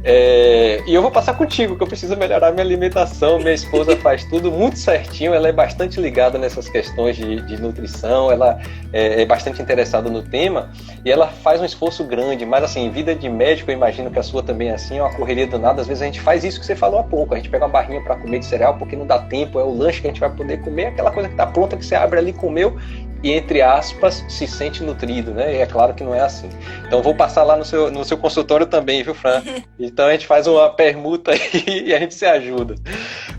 E eu vou passar contigo, que eu preciso melhorar minha alimentação. Minha esposa faz tudo muito certinho, ela é bastante ligada nessas questões de nutrição, ela é bastante interessada no tema e ela faz um esforço grande, mas assim, vida de médico, eu imagino que a sua também é assim, é uma correria danada. Às vezes a gente faz isso que você falou há pouco, a gente pega uma barrinha para comer de cereal porque não dá tempo, é o lanche que a gente vai poder comer, aquela coisa que está pronta, que você abre ali, comeu e, entre aspas, se sente nutrido, né? E é claro que não é assim. Então vou passar lá no seu consultório também, viu, Fran? Então a gente faz uma permuta aí e a gente se ajuda.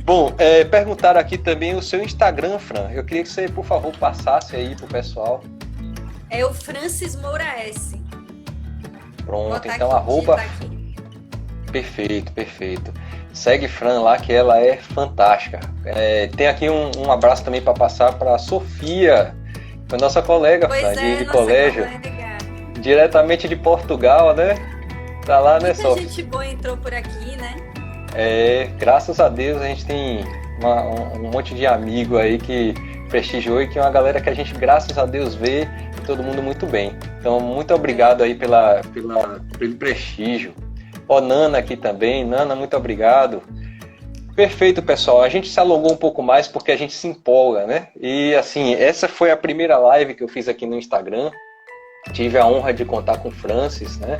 Bom, perguntaram aqui também o seu Instagram, Fran. Eu queria que você, por favor, passasse aí pro pessoal. É o Francis Moura S. Pronto, então arroba... Perfeito. Segue Fran lá, que ela é fantástica. Tem aqui um abraço também para passar para a Sofia, foi nossa colega, Fran, de colégio. Colega. Diretamente de Portugal, né? Tá lá, né, Sofia? Muita gente boa entrou por aqui, né? Graças a Deus a gente tem um monte de amigo aí que prestigiou e que é uma galera que a gente, graças a Deus, vê todo mundo muito bem. Então, muito obrigado aí pelo prestígio. Nana aqui também. Nana, muito obrigado. Perfeito, pessoal. A gente se alongou um pouco mais porque a gente se empolga, né? E, assim, essa foi a primeira live que eu fiz aqui no Instagram. Tive a honra de contar com o Francis, né?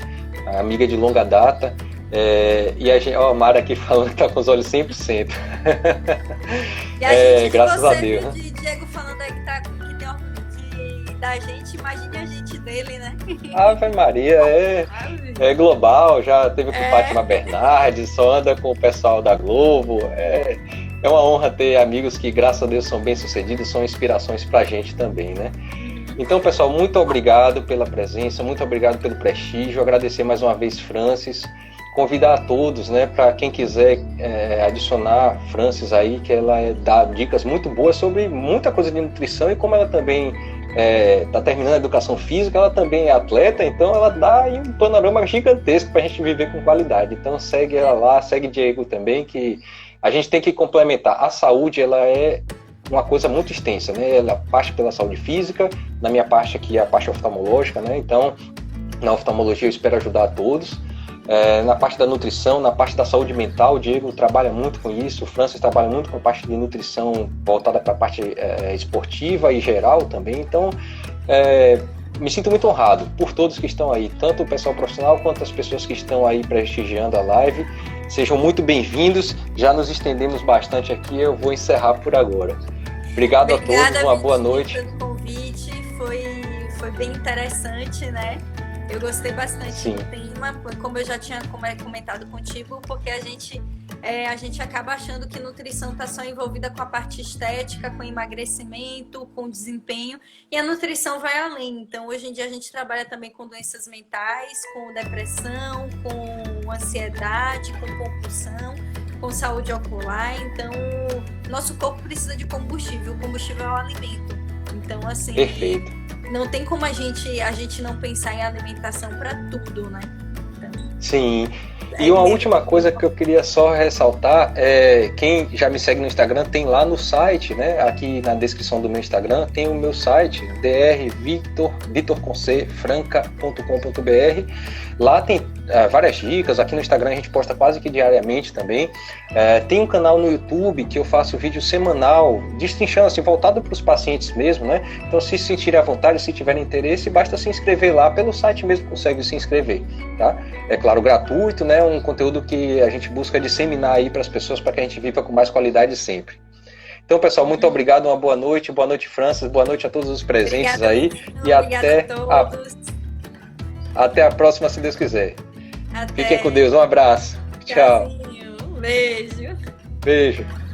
A amiga de longa data. E a gente, a Mara aqui falando que tá com os olhos 100%. E a gente, graças a Deus. Né? Diego falando aí que tem orgulho da gente, imagine a gente dele, né? Ave Maria, é global, já teve com Fátima Bernardes, só anda com o pessoal da Globo. É uma honra ter amigos que, graças a Deus, são bem-sucedidos, são inspirações pra gente também, né? Então, pessoal, muito obrigado pela presença, muito obrigado pelo prestígio, agradecer mais uma vez, Francis. Convidar a todos, né, para quem quiser adicionar Francis aí, que ela dá dicas muito boas sobre muita coisa de nutrição, e como ela também está terminando a educação física, ela também é atleta, então ela dá aí um panorama gigantesco para a gente viver com qualidade. Então segue ela lá, segue Diego também, que a gente tem que complementar. A saúde, ela é uma coisa muito extensa, né? Ela parte pela saúde física, na minha parte aqui é a parte oftalmológica, né? Então na oftalmologia eu espero ajudar a todos. Na parte da nutrição, na parte da saúde mental, o Diego trabalha muito com isso, o Francis trabalha muito com a parte de nutrição voltada para a parte esportiva e geral também. Então, me sinto muito honrado por todos que estão aí, tanto o pessoal profissional quanto as pessoas que estão aí prestigiando a live. Sejam muito bem-vindos, já nos estendemos bastante aqui, eu vou encerrar por agora. Obrigado a todos, uma boa noite. Pelo convite, foi bem interessante, né? Eu gostei bastante do tema, como eu já tinha comentado contigo, porque a gente acaba achando que nutrição está só envolvida com a parte estética, com emagrecimento, com desempenho, e a nutrição vai além. Então, hoje em dia, a gente trabalha também com doenças mentais, com depressão, com ansiedade, com compulsão, com saúde ocular. Então, nosso corpo precisa de combustível. O combustível é o alimento. Então, assim... Perfeito. Não tem como a gente não pensar em alimentação para tudo, né? Então, sim. E uma última coisa que eu queria só ressaltar, quem já me segue no Instagram tem lá no site, né? Aqui na descrição do meu Instagram tem o meu site, drvitorcfranca.com.br. Lá tem várias dicas. Aqui no Instagram a gente posta quase que diariamente também. Tem um canal no YouTube que eu faço vídeo semanal, destrinchando assim, voltado para os pacientes mesmo, né? Então, se sentirem à vontade, se tiverem interesse, basta se inscrever lá, pelo site mesmo consegue se inscrever, tá? É claro, gratuito, né? Um conteúdo que a gente busca disseminar aí para as pessoas, para que a gente viva com mais qualidade sempre. Então, pessoal, muito obrigado, uma boa noite, Francis, boa noite a todos os presentes. Obrigada, aí, e até a próxima, se Deus quiser. Fiquem com Deus, um abraço. Tchau. Um beijo. Beijo.